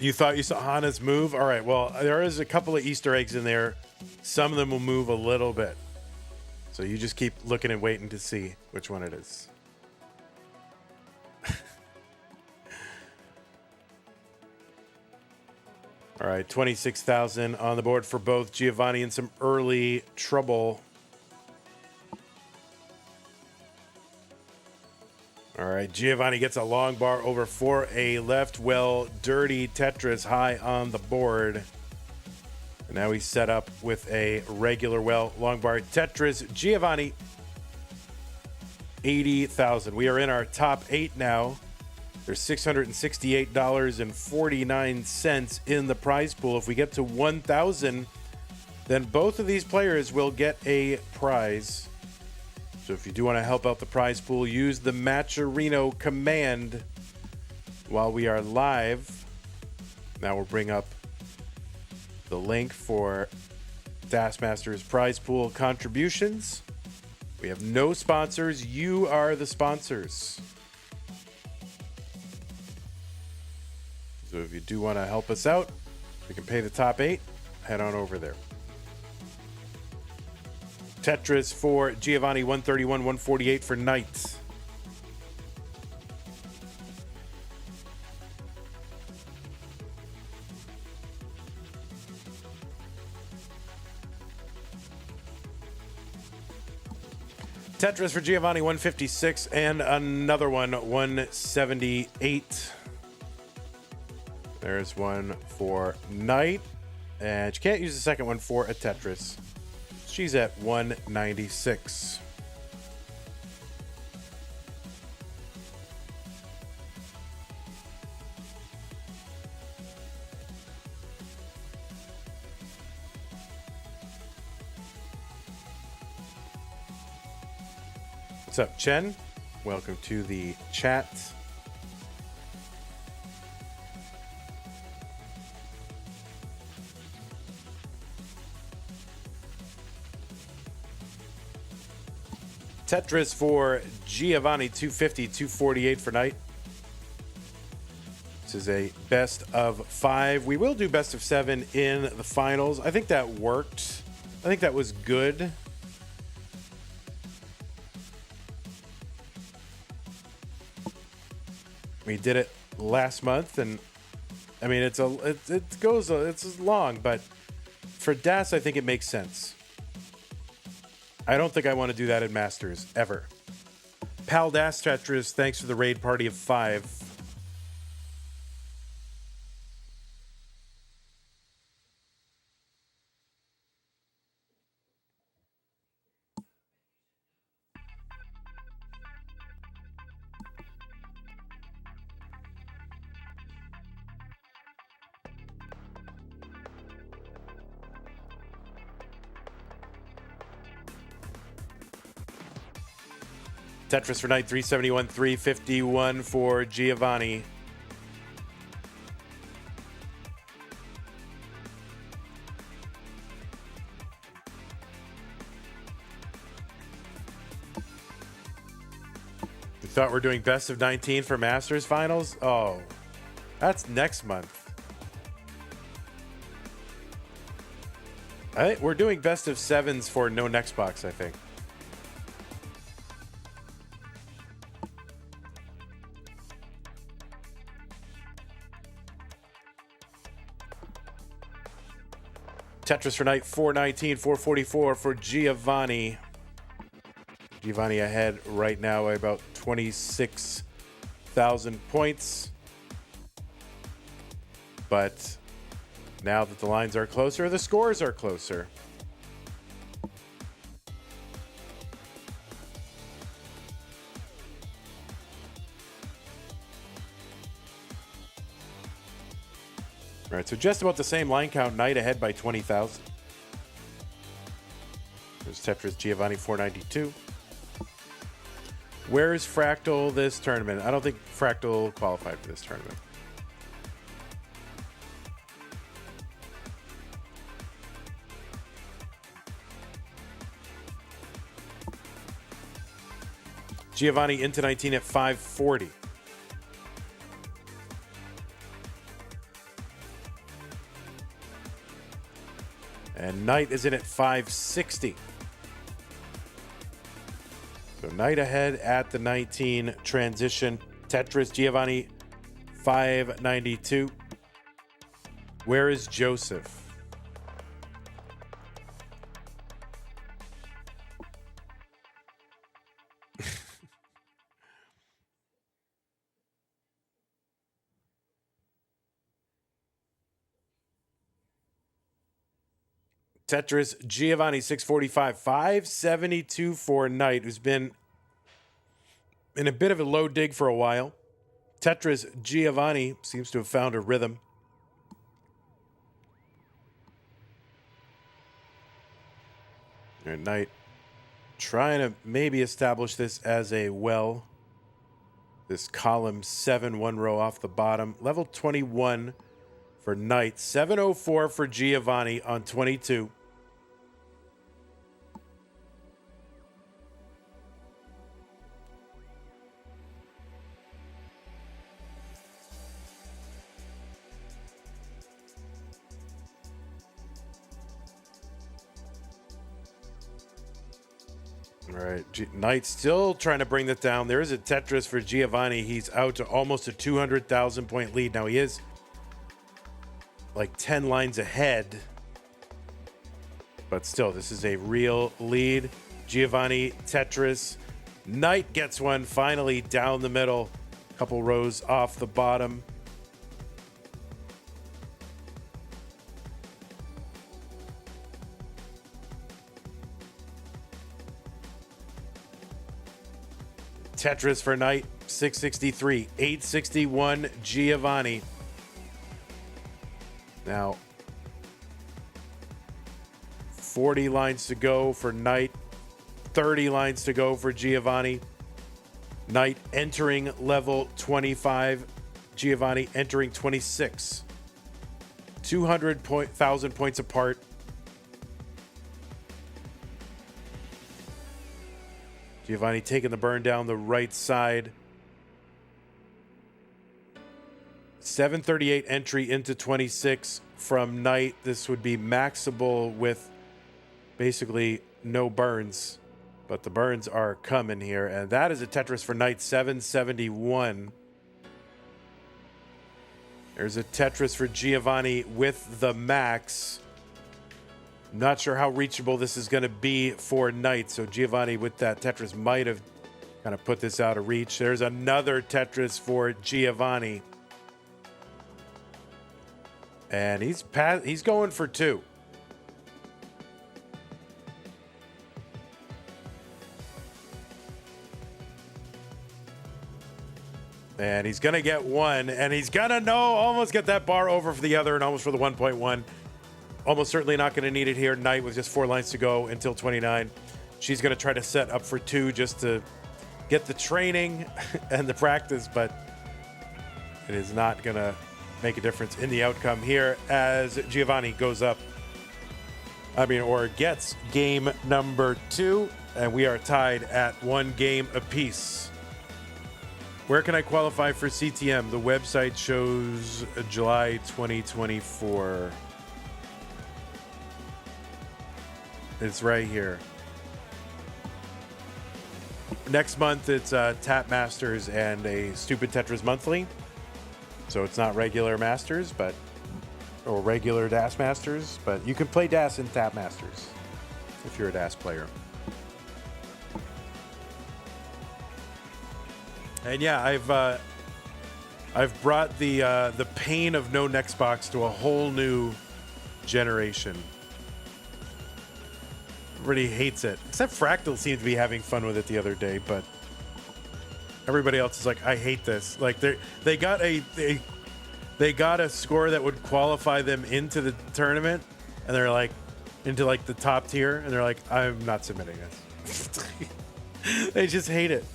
You thought you saw Hana's move? All right, well, there is a couple of Easter eggs in there. Some of them will move a little bit. So you just keep looking and waiting to see which one it is. All right, 26,000 on the board for both. Giovanni in some early trouble. All right, Giovanni gets a long bar over for a left. Well, dirty Tetris high on the board. And now he's set up with a regular well long bar. Tetris, Giovanni, 80,000. We are in our top 8 now. There's $668.49 in the prize pool. If we get to 1,000, then both of these players will get a prize. So if you do want to help out the prize pool, use the Matcherino command while we are live. Now we'll bring up the link for Das Masters prize pool contributions. We have no sponsors. You are the sponsors. So if you do want to help us out, we can pay the top 8. Head on over there. Tetris for Giovanni, 131, 148 for Knight. Tetris for Giovanni, 156, and another one, 178. There's one for Knight, and you can't use the second one for a Tetris. She's at 196. What's up, Chen? Welcome to the chat. Tetris for Giovanni, 250, 248 for Knight. This is a best of 5. We will do best of 7 in the finals. I think that worked. I think that was good. We did it last month, and I mean it's long, but for Das, I think it makes sense. I don't think I want to do that in Masters, ever. Pal Das Tetris, thanks for the raid party of 5. Tetris for Knight, 371, 351 for Giovanni. We thought we're doing best of 19 for Masters Finals? Oh, that's next month. We're doing best of 7s for no next box, I think. Tetris for Knight, 419, 444 for Giovanni. Giovanni ahead right now by about 26,000 points. But now that the lines are closer, the scores are closer. All right, so just about the same line count. Knight ahead by 20,000. There's Tetris, Giovanni, 492. Where is Fractal this tournament? I don't think Fractal qualified for this tournament. Giovanni into 19 at 540. And Knight is in at 560. So Knight ahead at the 19 transition. Tetris, Giovanni, 592. Where is Joseph? Tetris, Giovanni, 645, 572 for Knight, who's been in a bit of a low dig for a while. Tetris, Giovanni seems to have found a rhythm. And Knight trying to maybe establish this as a well. This column 7, one row off the bottom. Level 21 for Knight. 704 for Giovanni on 22. All right, Knight still trying to bring that down. There is a Tetris for Giovanni. He's out to almost a 200,000 point lead. Now he is like 10 lines ahead. But still, this is a real lead. Giovanni, Tetris. Knight gets one finally down the middle. Couple rows off the bottom. Tetris for Knight, 663, 861 Giovanni. Now, 40 lines to go for Knight, 30 lines to go for Giovanni. Knight entering level 25, Giovanni entering 26. 200,000 points apart. Giovanni taking the burn down the right side. 738 entry into 26 from Knight. This would be maxable with basically no burns. But the burns are coming here. And that is a Tetris for Knight, 771. There's a Tetris for Giovanni with the max. Not sure how reachable this is going to be for Knight. So Giovanni with that Tetris might have kind of put this out of reach. There's another Tetris for Giovanni. And he's going for two. And he's going to get one. And he's going to almost get that bar over for the other and almost for the 1.1. Almost certainly not going to need it here. Knight with just 4 lines to go until 29. She's going to try to set up for 2 just to get the training and the practice, but it is not going to make a difference in the outcome here as Giovanni goes up. Or gets game number 2, and we are tied at 1 game apiece. Where can I qualify for CTM? The website shows July 2024. It's right here. Next month, it's Tap Masters and a Stupid Tetris Monthly. So it's not regular Masters, or regular DAS Masters, but you can play DAS in Tap Masters if you're a DAS player. And yeah, I've brought the pain of no next box to a whole new generation. Everybody hates it, except Fractal seemed to be having fun with it the other day, but everybody else is like, I hate this. Like they got a score that would qualify them into the tournament, and they're like into like the top tier, and they're like, I'm not submitting this. They just hate it.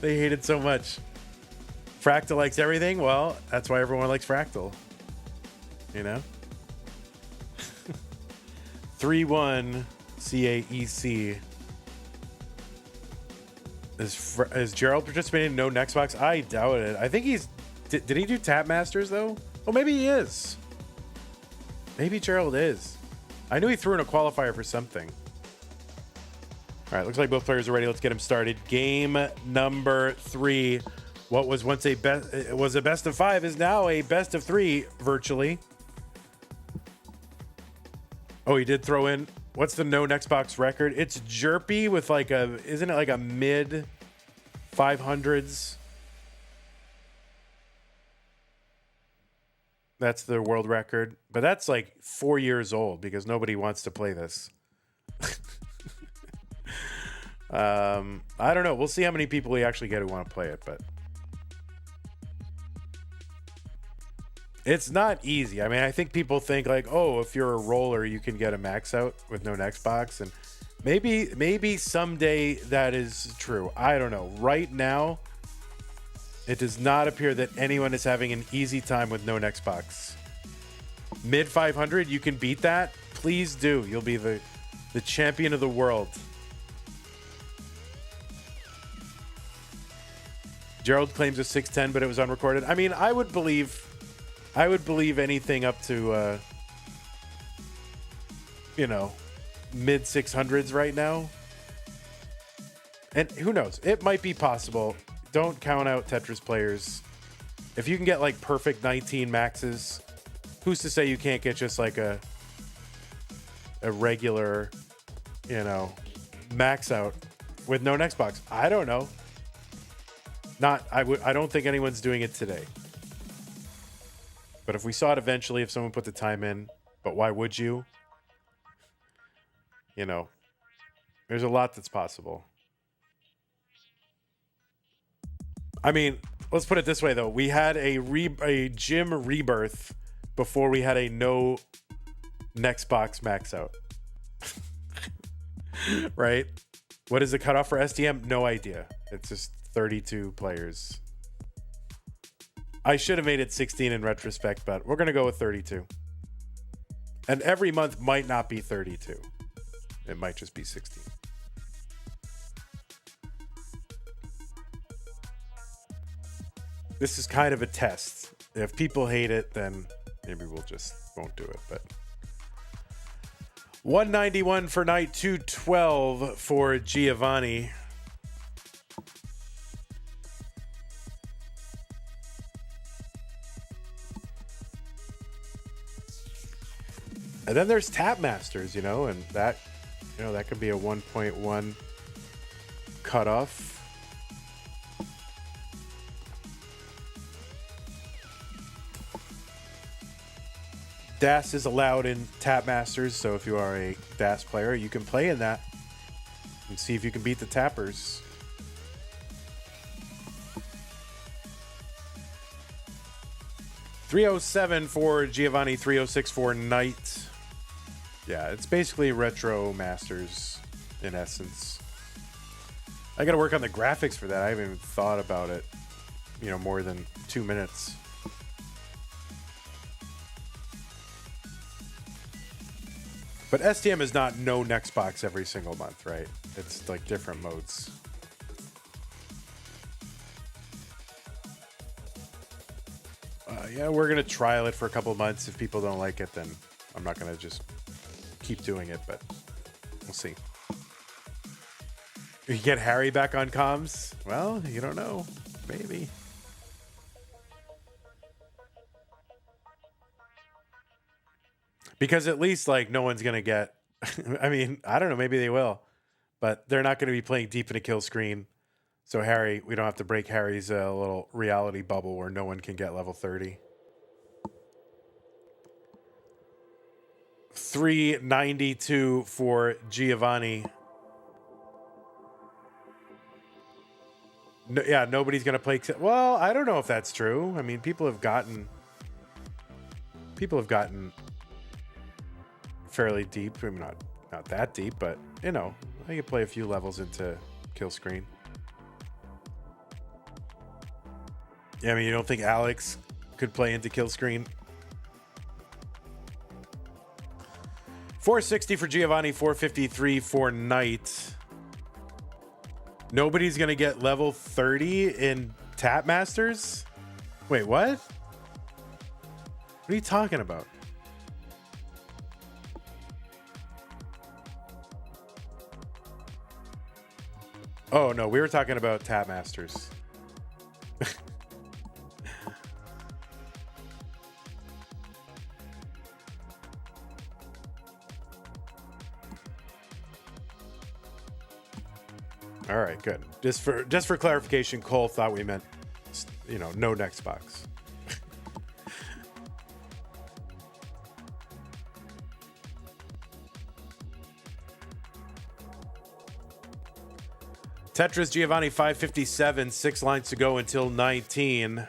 They hate it so much. Fractal likes everything. Well, that's why everyone likes Fractal. You know? 3-1 CAEC. Is Gerald participating in no next box? I doubt it. I think he's... Did he do Tap Masters, though? Oh, maybe he is. Maybe Gerald is. I knew he threw in a qualifier for something. All right, looks like both players are ready. Let's get him started. Game number 3. What was once a best of 5 is now a best of 3, virtually. Oh, he did throw in... What's the no next box record? It's Jerpy with like a... Isn't it like a mid 500s? That's the world record. But that's like 4 years old because nobody wants to play this. I don't know. We'll see how many people we actually get who want to play it, but it's not easy. I mean, I think people think like, oh, if you're a roller, you can get a max out with no next box, and maybe someday that is true. I don't know. Right now, it does not appear that anyone is having an easy time with no next box. Mid 500, you can beat that. Please do. You'll be the champion of the world. Gerald claims a 610, but it was unrecorded. I mean, I would believe anything up to, mid 600s right now. And who knows? It might be possible. Don't count out Tetris players. If you can get like perfect 19 maxes, who's to say you can't get just like a regular, max out with no next box? I don't know. I don't think anyone's doing it today. But if we saw it eventually, if someone put the time in, but why would you? There's a lot that's possible. I mean, let's put it this way, though. We had a gym rebirth before we had a no next box max out. Right? What is the cutoff for STM? No idea. It's just 32 players. I should have made it 16 in retrospect, but we're going to go with 32. And every month might not be 32. It might just be 16. This is kind of a test. If people hate it, then maybe we'll just won't do it. But 191 for night 212 for Giovanni. And then there's Tap Masters, and that, that could be a 1.1 cutoff. DAS is allowed in Tap Masters, so if you are a DAS player, you can play in that and see if you can beat the Tappers. $307 for Giovanni, $306 for Knight. Yeah, it's basically retro Masters in essence. I got to work on the graphics for that. I haven't even thought about it, you know, more than 2 minutes. But STM is not no next box every single month, right? It's like different modes. Yeah, we're going to trial it for a couple of months. If people don't like it, then I'm not going to just keep doing it, but we'll see. You get Harry back on comms? Well, you don't know. Maybe. Because at least, like, no one's going to get... I mean, I don't know. Maybe they will. But they're not going to be playing deep in a kill screen. So Harry, we don't have to break Harry's little reality bubble where no one can get level 30. 392 for Giovanni. No, yeah, nobody's going to play... Well, I don't know if that's true. I mean, people have gotten fairly deep. I mean, not that deep, but, you know, I can play a few levels into kill screen. Yeah, I mean, you don't think Alex could play into kill screen? 460 for Giovanni, 453 for Knight. Nobody's going to get level 30 in Tap Masters? Wait, what? What are you talking about? Oh, no, we were talking about Tap Masters. All right, good. Just for clarification, Cole thought we meant, you know, no next box. Tetris Giovanni 557, 6 lines to go until 19.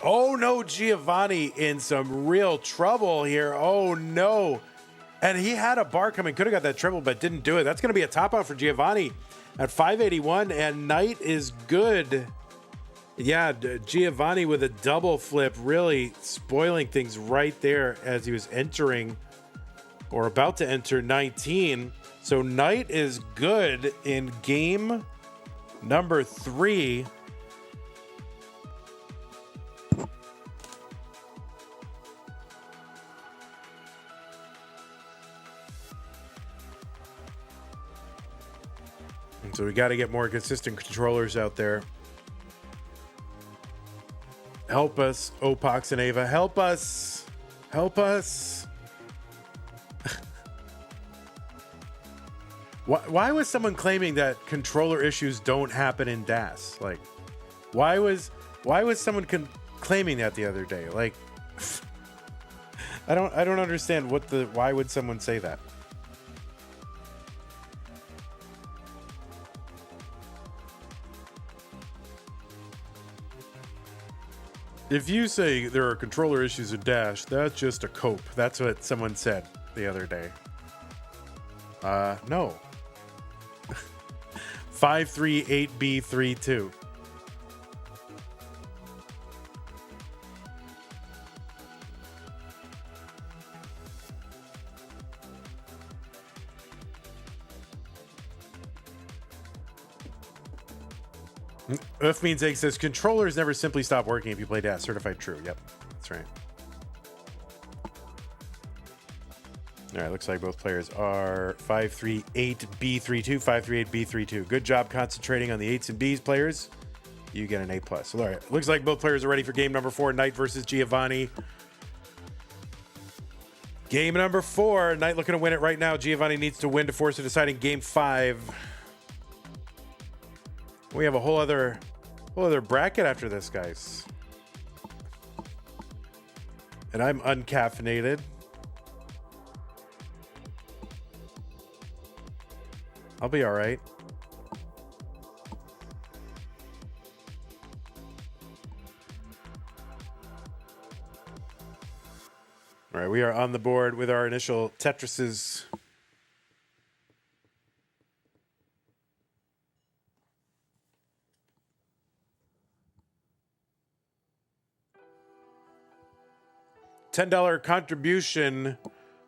Oh no, Giovanni in some real trouble here. Oh no. And he had a bar coming, could have got that triple, but didn't do it. That's going to be a top out for Giovanni at 581, and Knight is good. Yeah, Giovanni with a double flip, really spoiling things right there as he was entering or about to enter 19. So Knight is good in game number 3. So we got to get more consistent controllers out there. Help us, Opox and Ava. Help us. Help us. Why was someone claiming that controller issues don't happen in DAS? Like, why was someone claiming that the other day? Like, I don't understand why would someone say that? If you say there are controller issues in Dash, that's just a cope. That's what someone said the other day. No. 538B32. F means egg says controllers never simply stop working if you play DAS. Certified true. Yep, that's right. All right, looks like both players are 538B32, 538B32. Good job concentrating on the 8s and Bs, players. You get an A+. All right, looks like both players are ready for game number 4, Knight versus Giovanni. Game number 4, Knight looking to win it right now. Giovanni needs to win to force a deciding game 5. We have a whole other bracket after this, guys. And I'm uncaffeinated. I'll be all right. All right, we are on the board with our initial Tetrises. $10 contribution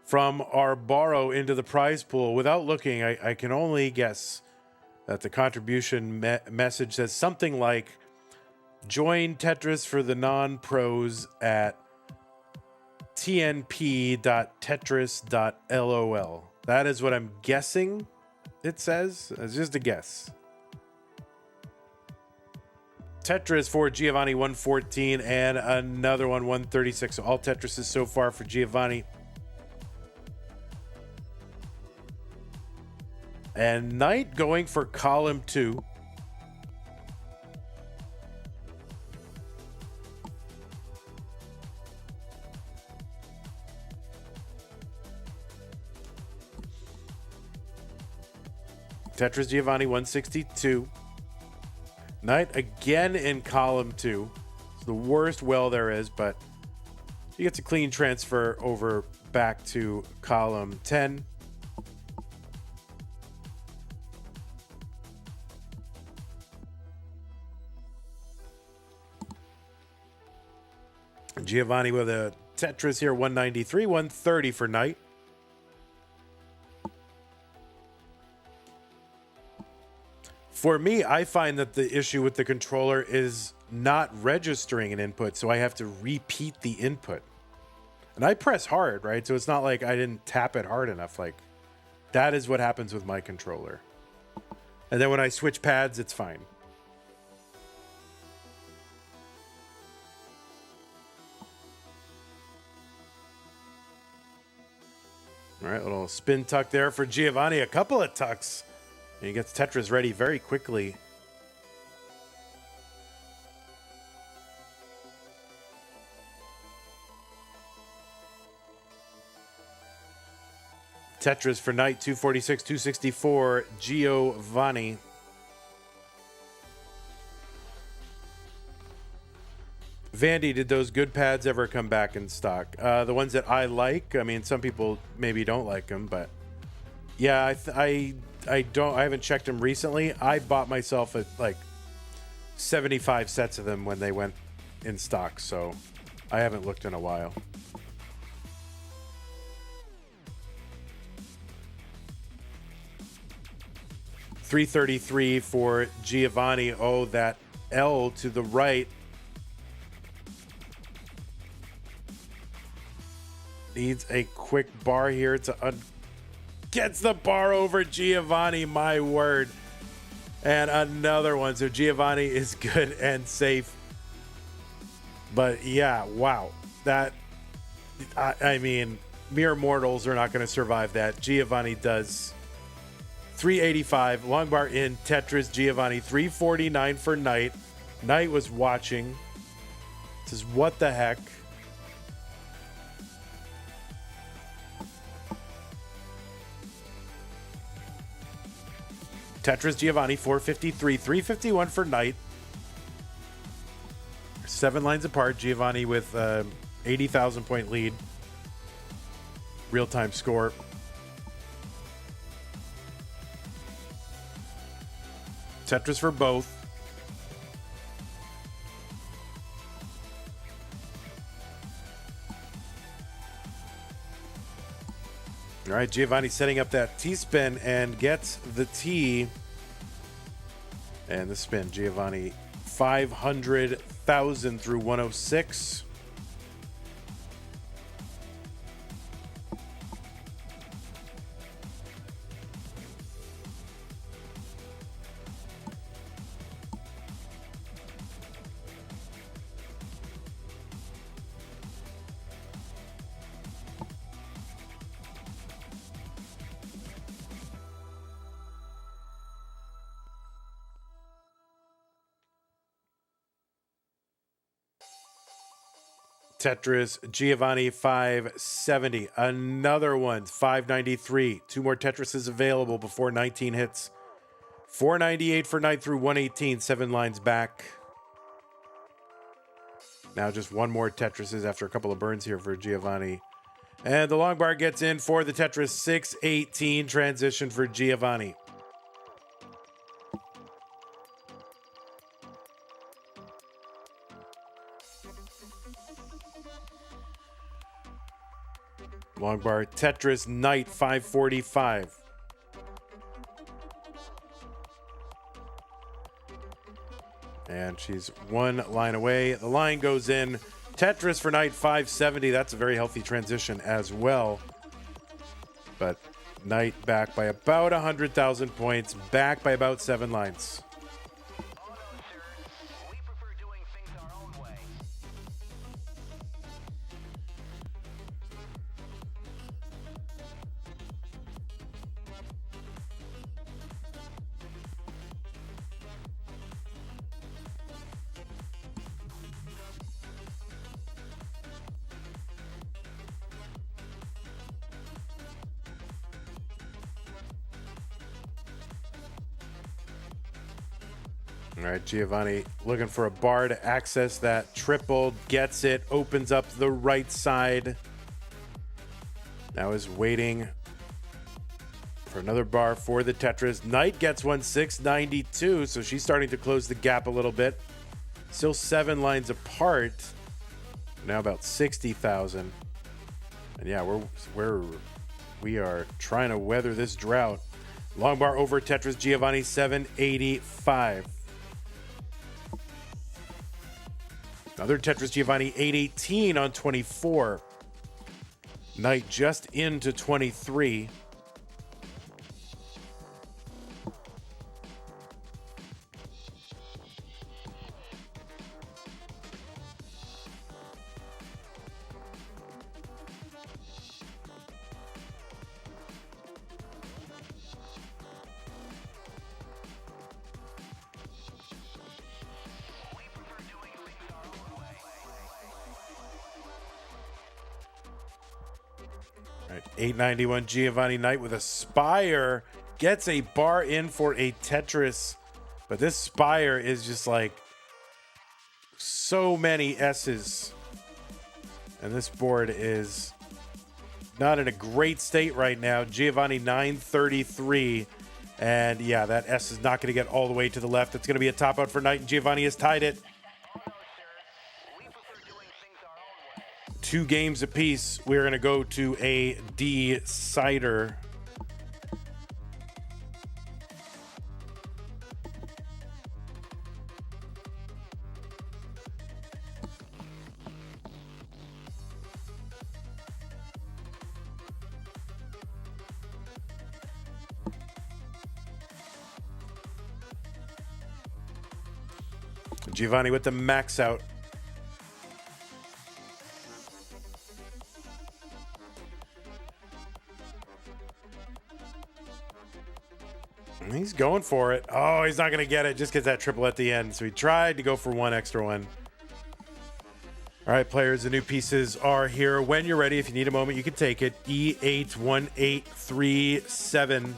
from our borrow into the prize pool. Without looking, I can only guess that the contribution message says something like, join Tetris for the non-pros at tnp.tetris.lol. That is what I'm guessing it says. It's just a guess. Tetris for Giovanni 114 and another one 136. So all Tetrises so far for Giovanni. And Knight going for column 2. Tetris Giovanni 162. Knight again in column 2. It's the worst well there is, but he gets a clean transfer over back to column 10. Giovanni with a Tetris here, 193, 130 for Knight. For me, I find that the issue with the controller is not registering an input, so I have to repeat the input. And I press hard, right? So it's not like I didn't tap it hard enough. Like, that is what happens with my controller. And then when I switch pads, it's fine. All right, little spin tuck there for Giovanni. A couple of tucks. And he gets Tetris ready very quickly. Tetris for Knight, 246, 264, Giovanni. Vandy, did those good pads ever come back in stock? The ones that I like, I mean, some people maybe don't like them, but yeah, I haven't checked them recently. I bought myself like 75 sets of them when they went in stock, so I haven't looked in a while. $333 for Giovanni. Oh, that L to the right. Needs a quick bar here to gets the bar over Giovanni, my word. And another one. So Giovanni is good and safe. But yeah, wow. That, I mean, mere mortals are not going to survive that. Giovanni does. 385, long bar in Tetris, Giovanni. 349 for Knight. Knight was watching. Says, what the heck? Tetris Giovanni 453, 351 for Knight. 7 lines apart. Giovanni with 80,000 point lead. Real-time score. Tetris for both. All right, Giovanni setting up that T-spin and gets the T. And the spin, Giovanni, 500,000 through 106. Tetris Giovanni 570. Another one, 593. Two more Tetrises available before 19 hits. 498 for Knight through 118, 7 lines back. Now just one more Tetrises after a couple of burns here for Giovanni. And the long bar gets in for the Tetris 618 transition for Giovanni. Long bar Tetris Knight 545. And she's one line away. The line goes in. Tetris for Knight 570. That's a very healthy transition as well. But Knight back by about 100,000 points. Back by about 7 lines. All right, Giovanni looking for a bar to access that triple. Gets it, opens up the right side. Now is waiting for another bar for the Tetris. Knight gets one, 692, so she's starting to close the gap a little bit. Still 7 lines apart. Now about 60,000. And yeah, we are trying to weather this drought. Long bar over Tetris Giovanni 785. Another Tetris Giovanni 818 on 24. Knight just into 23. All right, 891 Giovanni Knight with a Spire. Gets a bar in for a Tetris. But this Spire is just like so many S's. And this board is not in a great state right now. Giovanni 933. And yeah, that S is not going to get all the way to the left. It's going to be a top out for Knight, and Giovanni has tied it. 2 games apiece. We're going to go to a decider. Giovanni with the max out. He's going for it. Oh, he's not going to get it. Just gets that triple at the end. So he tried to go for one extra one. All right, players, the new pieces are here. When you're ready, if you need a moment, you can take it. E81837.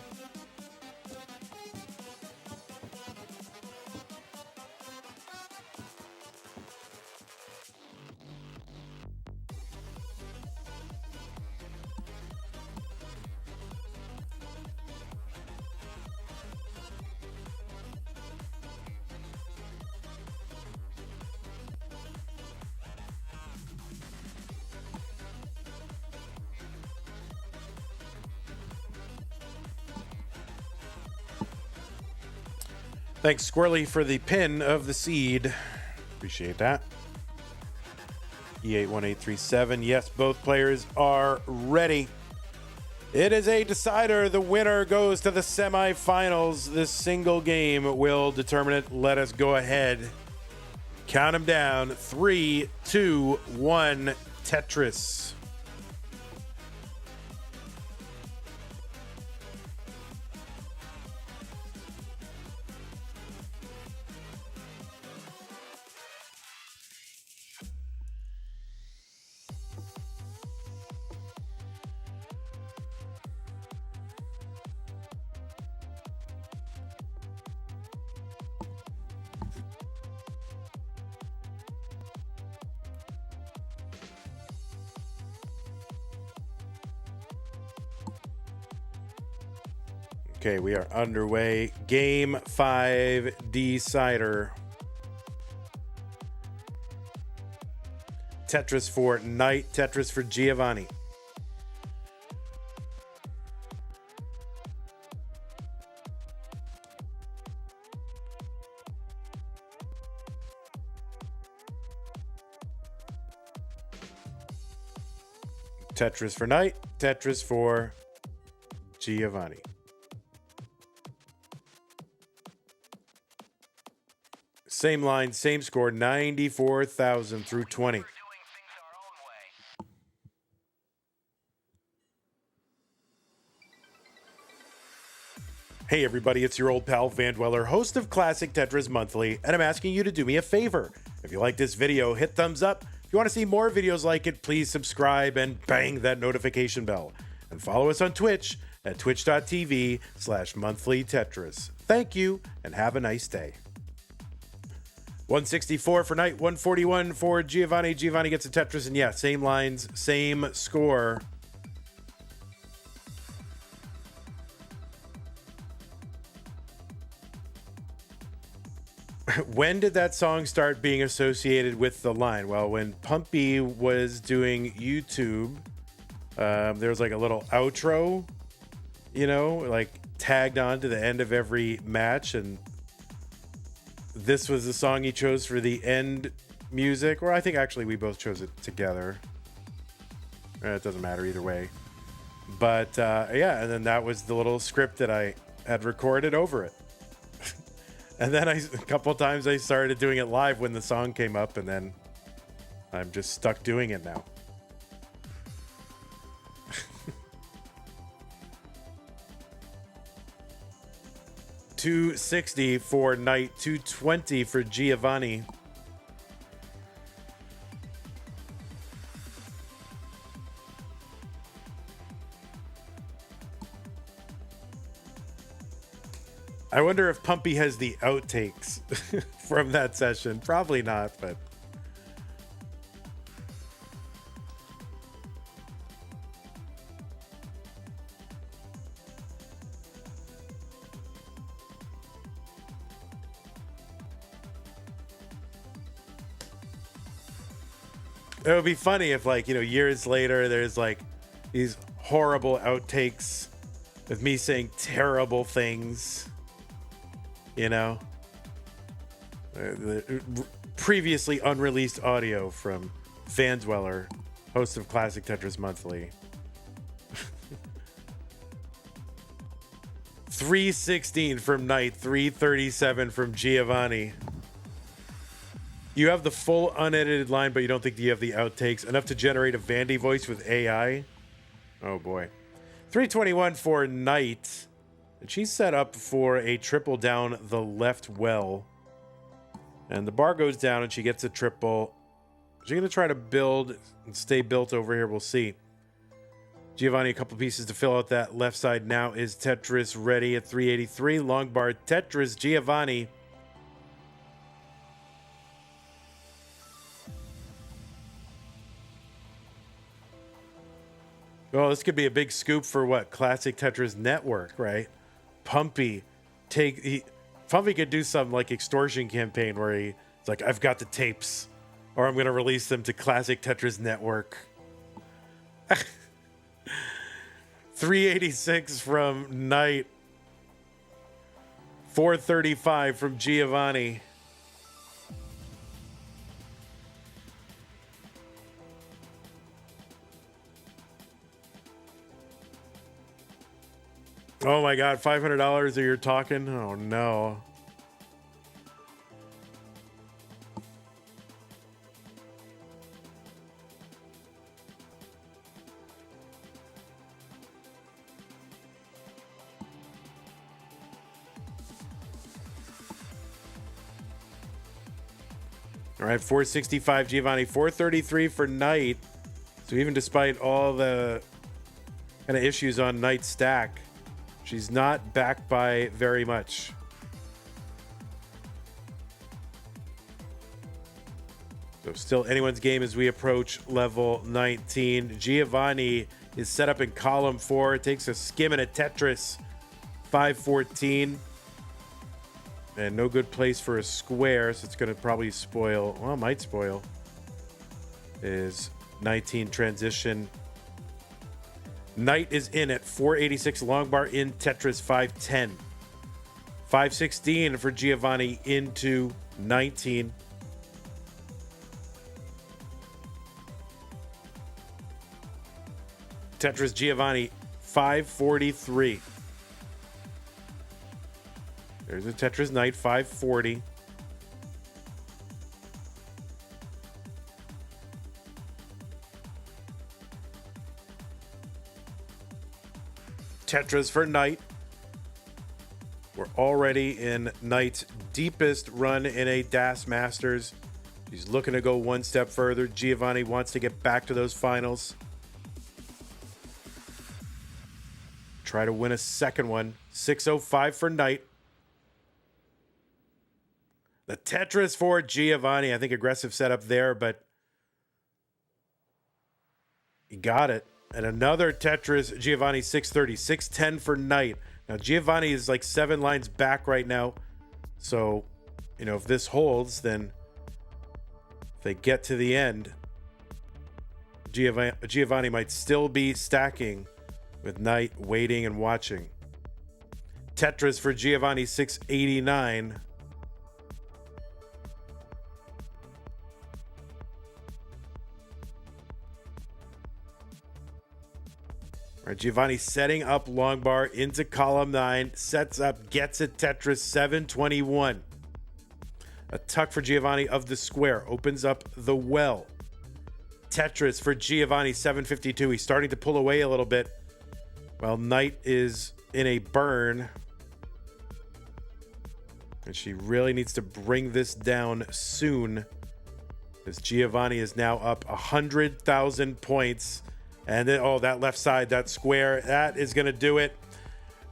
Thanks, Squirrely, for the pin of the seed. Appreciate that. E81837. Yes, both players are ready. It is a decider. The winner goes to the semifinals. This single game will determine it. Let us go ahead. Count them down. 3, 2, 1. Tetris. Okay, we are underway. Game 5 decider. Tetris for Knight, Tetris for Giovanni. Tetris for Knight, Tetris for Giovanni. Same line, same score, 94,000 through 20. Hey everybody, it's your old pal Van Dweller, host of Classic Tetris Monthly, and I'm asking you to do me a favor. If you like this video, hit thumbs up. If you want to see more videos like it, please subscribe and bang that notification bell. And follow us on Twitch at twitch.tv/monthlytetris. Thank you, and have a nice day. 164 for Knight, 141 for Giovanni. Giovanni gets a Tetris, and yeah, same lines, same score. When did that song start being associated with the line? Well, when Pumpy was doing YouTube, there was like a little outro, you know, like tagged on to the end of every match. And this was the song he chose for the end music. Or I think actually we both chose it together. It doesn't matter either way. But yeah, and then that was the little script that I had recorded over it. And then a couple times I started doing it live when the song came up, and then I'm just stuck doing it now. $260 for Knight, $220 for Giovanni. I wonder if Pumpy has the outtakes from that session. Probably not, but... It would be funny if, like, you know, years later, there's, like, these horrible outtakes of me saying terrible things. You know, the previously unreleased audio from Van Dweller, host of Classic Tetris Monthly. 316 from Knight, 337 from Giovanni. You have the full unedited line, but you don't think you have the outtakes enough to generate a Vandy voice with AI. Oh boy. 321 for Knight. And she's set up for a triple down the left well. And the bar goes down and she gets a triple. She's going to try to build and stay built over here. We'll see. Giovanni, a couple pieces to fill out that left side now. Is Tetris ready at 383? Long bar Tetris, Giovanni. Oh, this could be a big scoop for what? Classic Tetris Network, right? Pumpy Pumpy could do some like extortion campaign where it's like, I've got the tapes, or I'm gonna release them to Classic Tetris Network. 386 from Knight, 435 from Giovanni. Oh my God, $500 that you're talking? Oh no. All right, 465 Giovanni, 433 for Knight. So even despite all the kind of issues on Knight's stack, she's not back by very much. So still anyone's game as we approach level 19. Giovanni is set up in column 4. Takes a skim and a Tetris 514. And no good place for a square, so it's going to probably spoil. Well, it might spoil. Is 19 transition. Knight is in at 486. Long bar in Tetris 510. 516 for Giovanni into 19. Tetris Giovanni 543. There's a Tetris Knight 540. Tetris for Knight. We're already in Knight's deepest run in a DAS Masters. He's looking to go one step further. Giovanni wants to get back to those finals. Try to win a second one. 605 for Knight. The Tetris for Giovanni. I think aggressive setup there, but he got it. And another Tetris, Giovanni 630. 610 for Knight. Now, Giovanni is like 7 lines back right now. So, you know, if this holds, then if they get to the end, Giovanni might still be stacking with Knight waiting and watching. Tetris for Giovanni 689. All right, Giovanni setting up long bar into column 9, sets up, gets it, Tetris 721. A tuck for Giovanni of the square, opens up the well. Tetris for Giovanni 752. He's starting to pull away a little bit while Knight is in a burn. And she really needs to bring this down soon, because Giovanni is now up 100,000 points. And then, oh, that left side, that square, that is going to do it.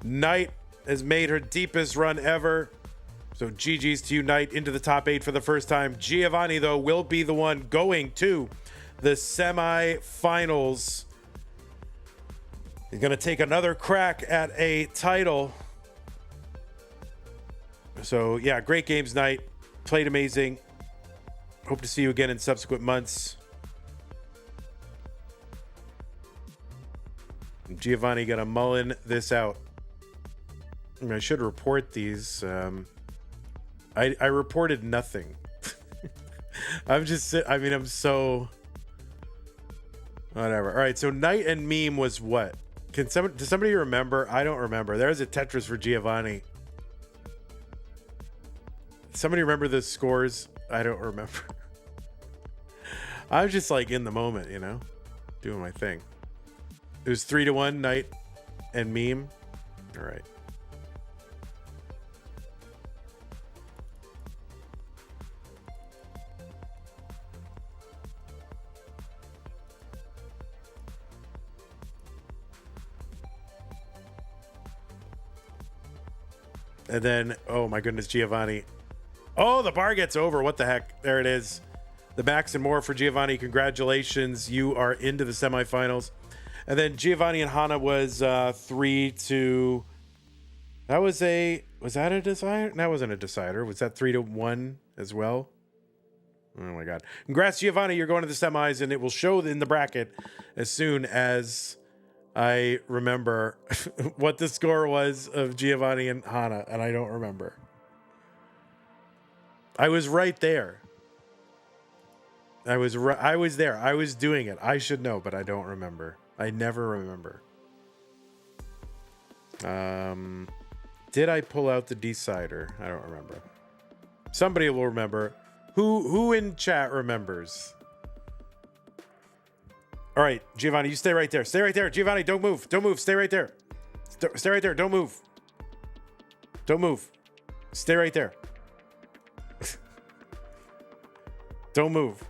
Knight has made her deepest run ever. So GG's to you, Knight, into the top 8 for the first time. Giovanni, though, will be the one going to the semifinals. He's going to take another crack at a title. So, yeah, great games, Knight. Played amazing. Hope to see you again in subsequent months. Giovanni got to mullen this out. I mean, I should report these. I reported nothing. I'm so whatever. All right, so Knight and Meme was what? Does somebody remember? I don't remember. There's a Tetris for Giovanni. Somebody remember the scores? I don't remember. I was just like in the moment, you know, doing my thing. It was 3-1, Knight and Meme. All right. And then, oh my goodness, Giovanni. Oh, the bar gets over. What the heck? There it is. The max and more for Giovanni. Congratulations. You are into the semifinals. And then Giovanni and Hana was 3-2. Was that a decider? That wasn't a decider. Was that 3-1 as well? Oh my God. Congrats, Giovanni. You're going to the semis, and it will show in the bracket as soon as I remember what the score was of Giovanni and Hana, and I don't remember. I was right there. I was there. I was doing it. I should know, but I don't remember. I never remember. Did I pull out the decider? I don't remember. Somebody will remember. Who in chat remembers? All right, Giovanni, you stay right there. Stay right there. Giovanni, don't move. Don't move. Stay right there. Stay right there. Don't move. Don't move. Stay right there. Don't move.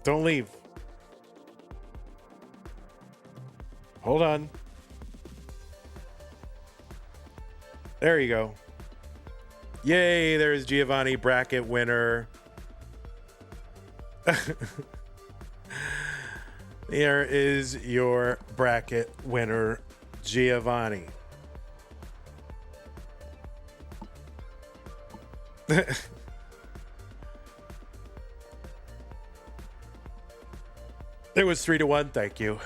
Don't leave. Hold on. There you go. Yay, there's Giovanni, bracket winner. There is your bracket winner, Giovanni. It was 3-1. Thank you.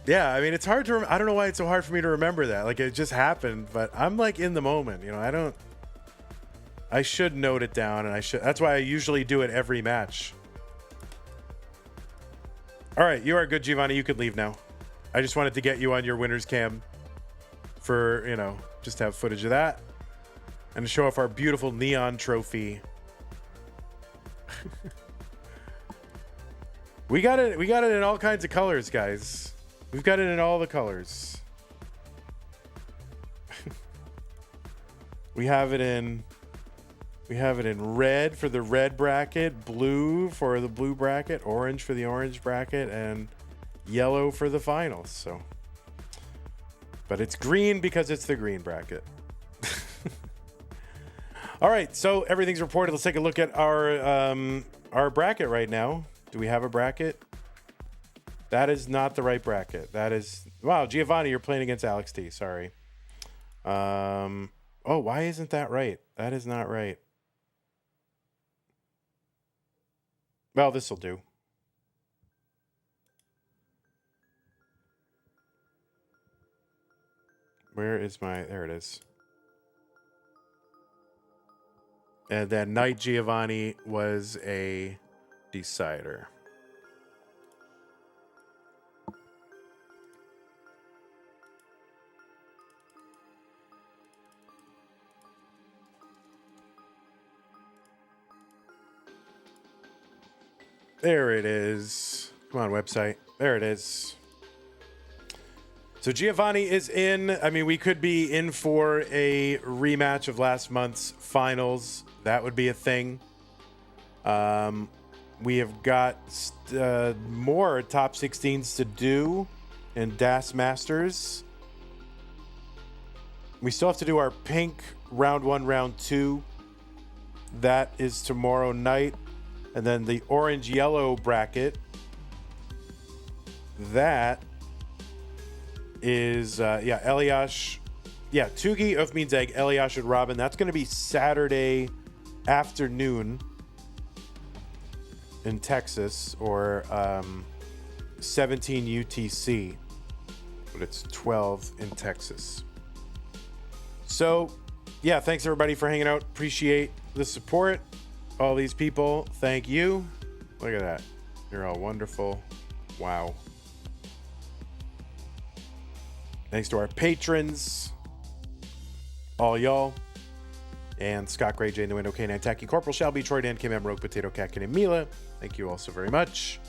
Yeah, I mean, it's hard to. I don't know why it's so hard for me to remember that. Like, it just happened, but I'm like in the moment. You know, I should note it down, and that's why I usually do it every match. All right, you are good, Giovanni. You could leave now. I just wanted to get you on your winner's cam for, you know, just to have footage of that and to show off our beautiful neon trophy. We got it in all kinds of colors, guys. We've got it in all the colors. We have it in red for the red bracket, blue for the blue bracket, orange for the orange bracket, and yellow for the finals. So, but it's green because it's the green bracket. All right, so everything's reported. Let's take a look at our bracket right now. Do we have a bracket? That is not the right bracket. That is, wow, Giovanni, you're playing against Alex T. Sorry. Oh, why isn't that right? That is not right. Well, this will do. Where is my, there it is. And then Knight Giovanni was a decider. There it is. Come on, website. There it is. So Giovanni is in. I mean, we could be in for a rematch of last month's finals. That would be a thing. We have got more top 16s to do in DAS Masters. We still have to do our pink round 1, round 2. That is tomorrow night. And then the orange-yellow bracket. That is, Eliash. Yeah, Tugi, Oath Means Egg, Eliash, and Robin. That's going to be Saturday afternoon in Texas, or 17 UTC. But it's 12 in Texas. So, yeah, thanks everybody for hanging out. Appreciate the support. All these people, thank you. Look at that. You're all wonderful. Wow. Thanks to our patrons, all y'all, and Scott Gray, Jane the Window, K9 Tacky, Corporal Shelby, Troy Dan, Kim M, Rogue Potato, Katkin, and Mila. Thank you all so very much.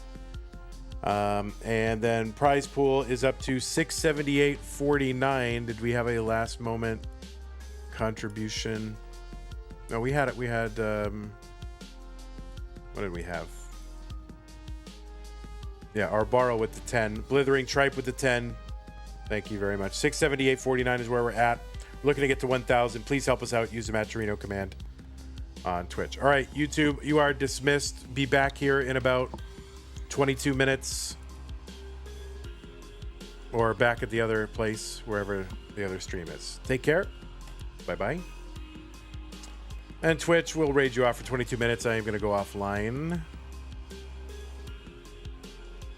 And then prize pool is up to $678.49. Did we have a last moment contribution? No, we had it. We had, what did we have? Yeah, our borrow with the 10. Blithering Tripe with the 10. Thank you very much. $678.49 is where we're at. We're looking to get to 1,000. Please help us out. Use the Matcherino command on Twitch. All right, YouTube, you are dismissed. Be back here in about 22 minutes. Or back at the other place, wherever the other stream is. Take care. Bye-bye. And Twitch will raid you off for 22 minutes. I am going to go offline.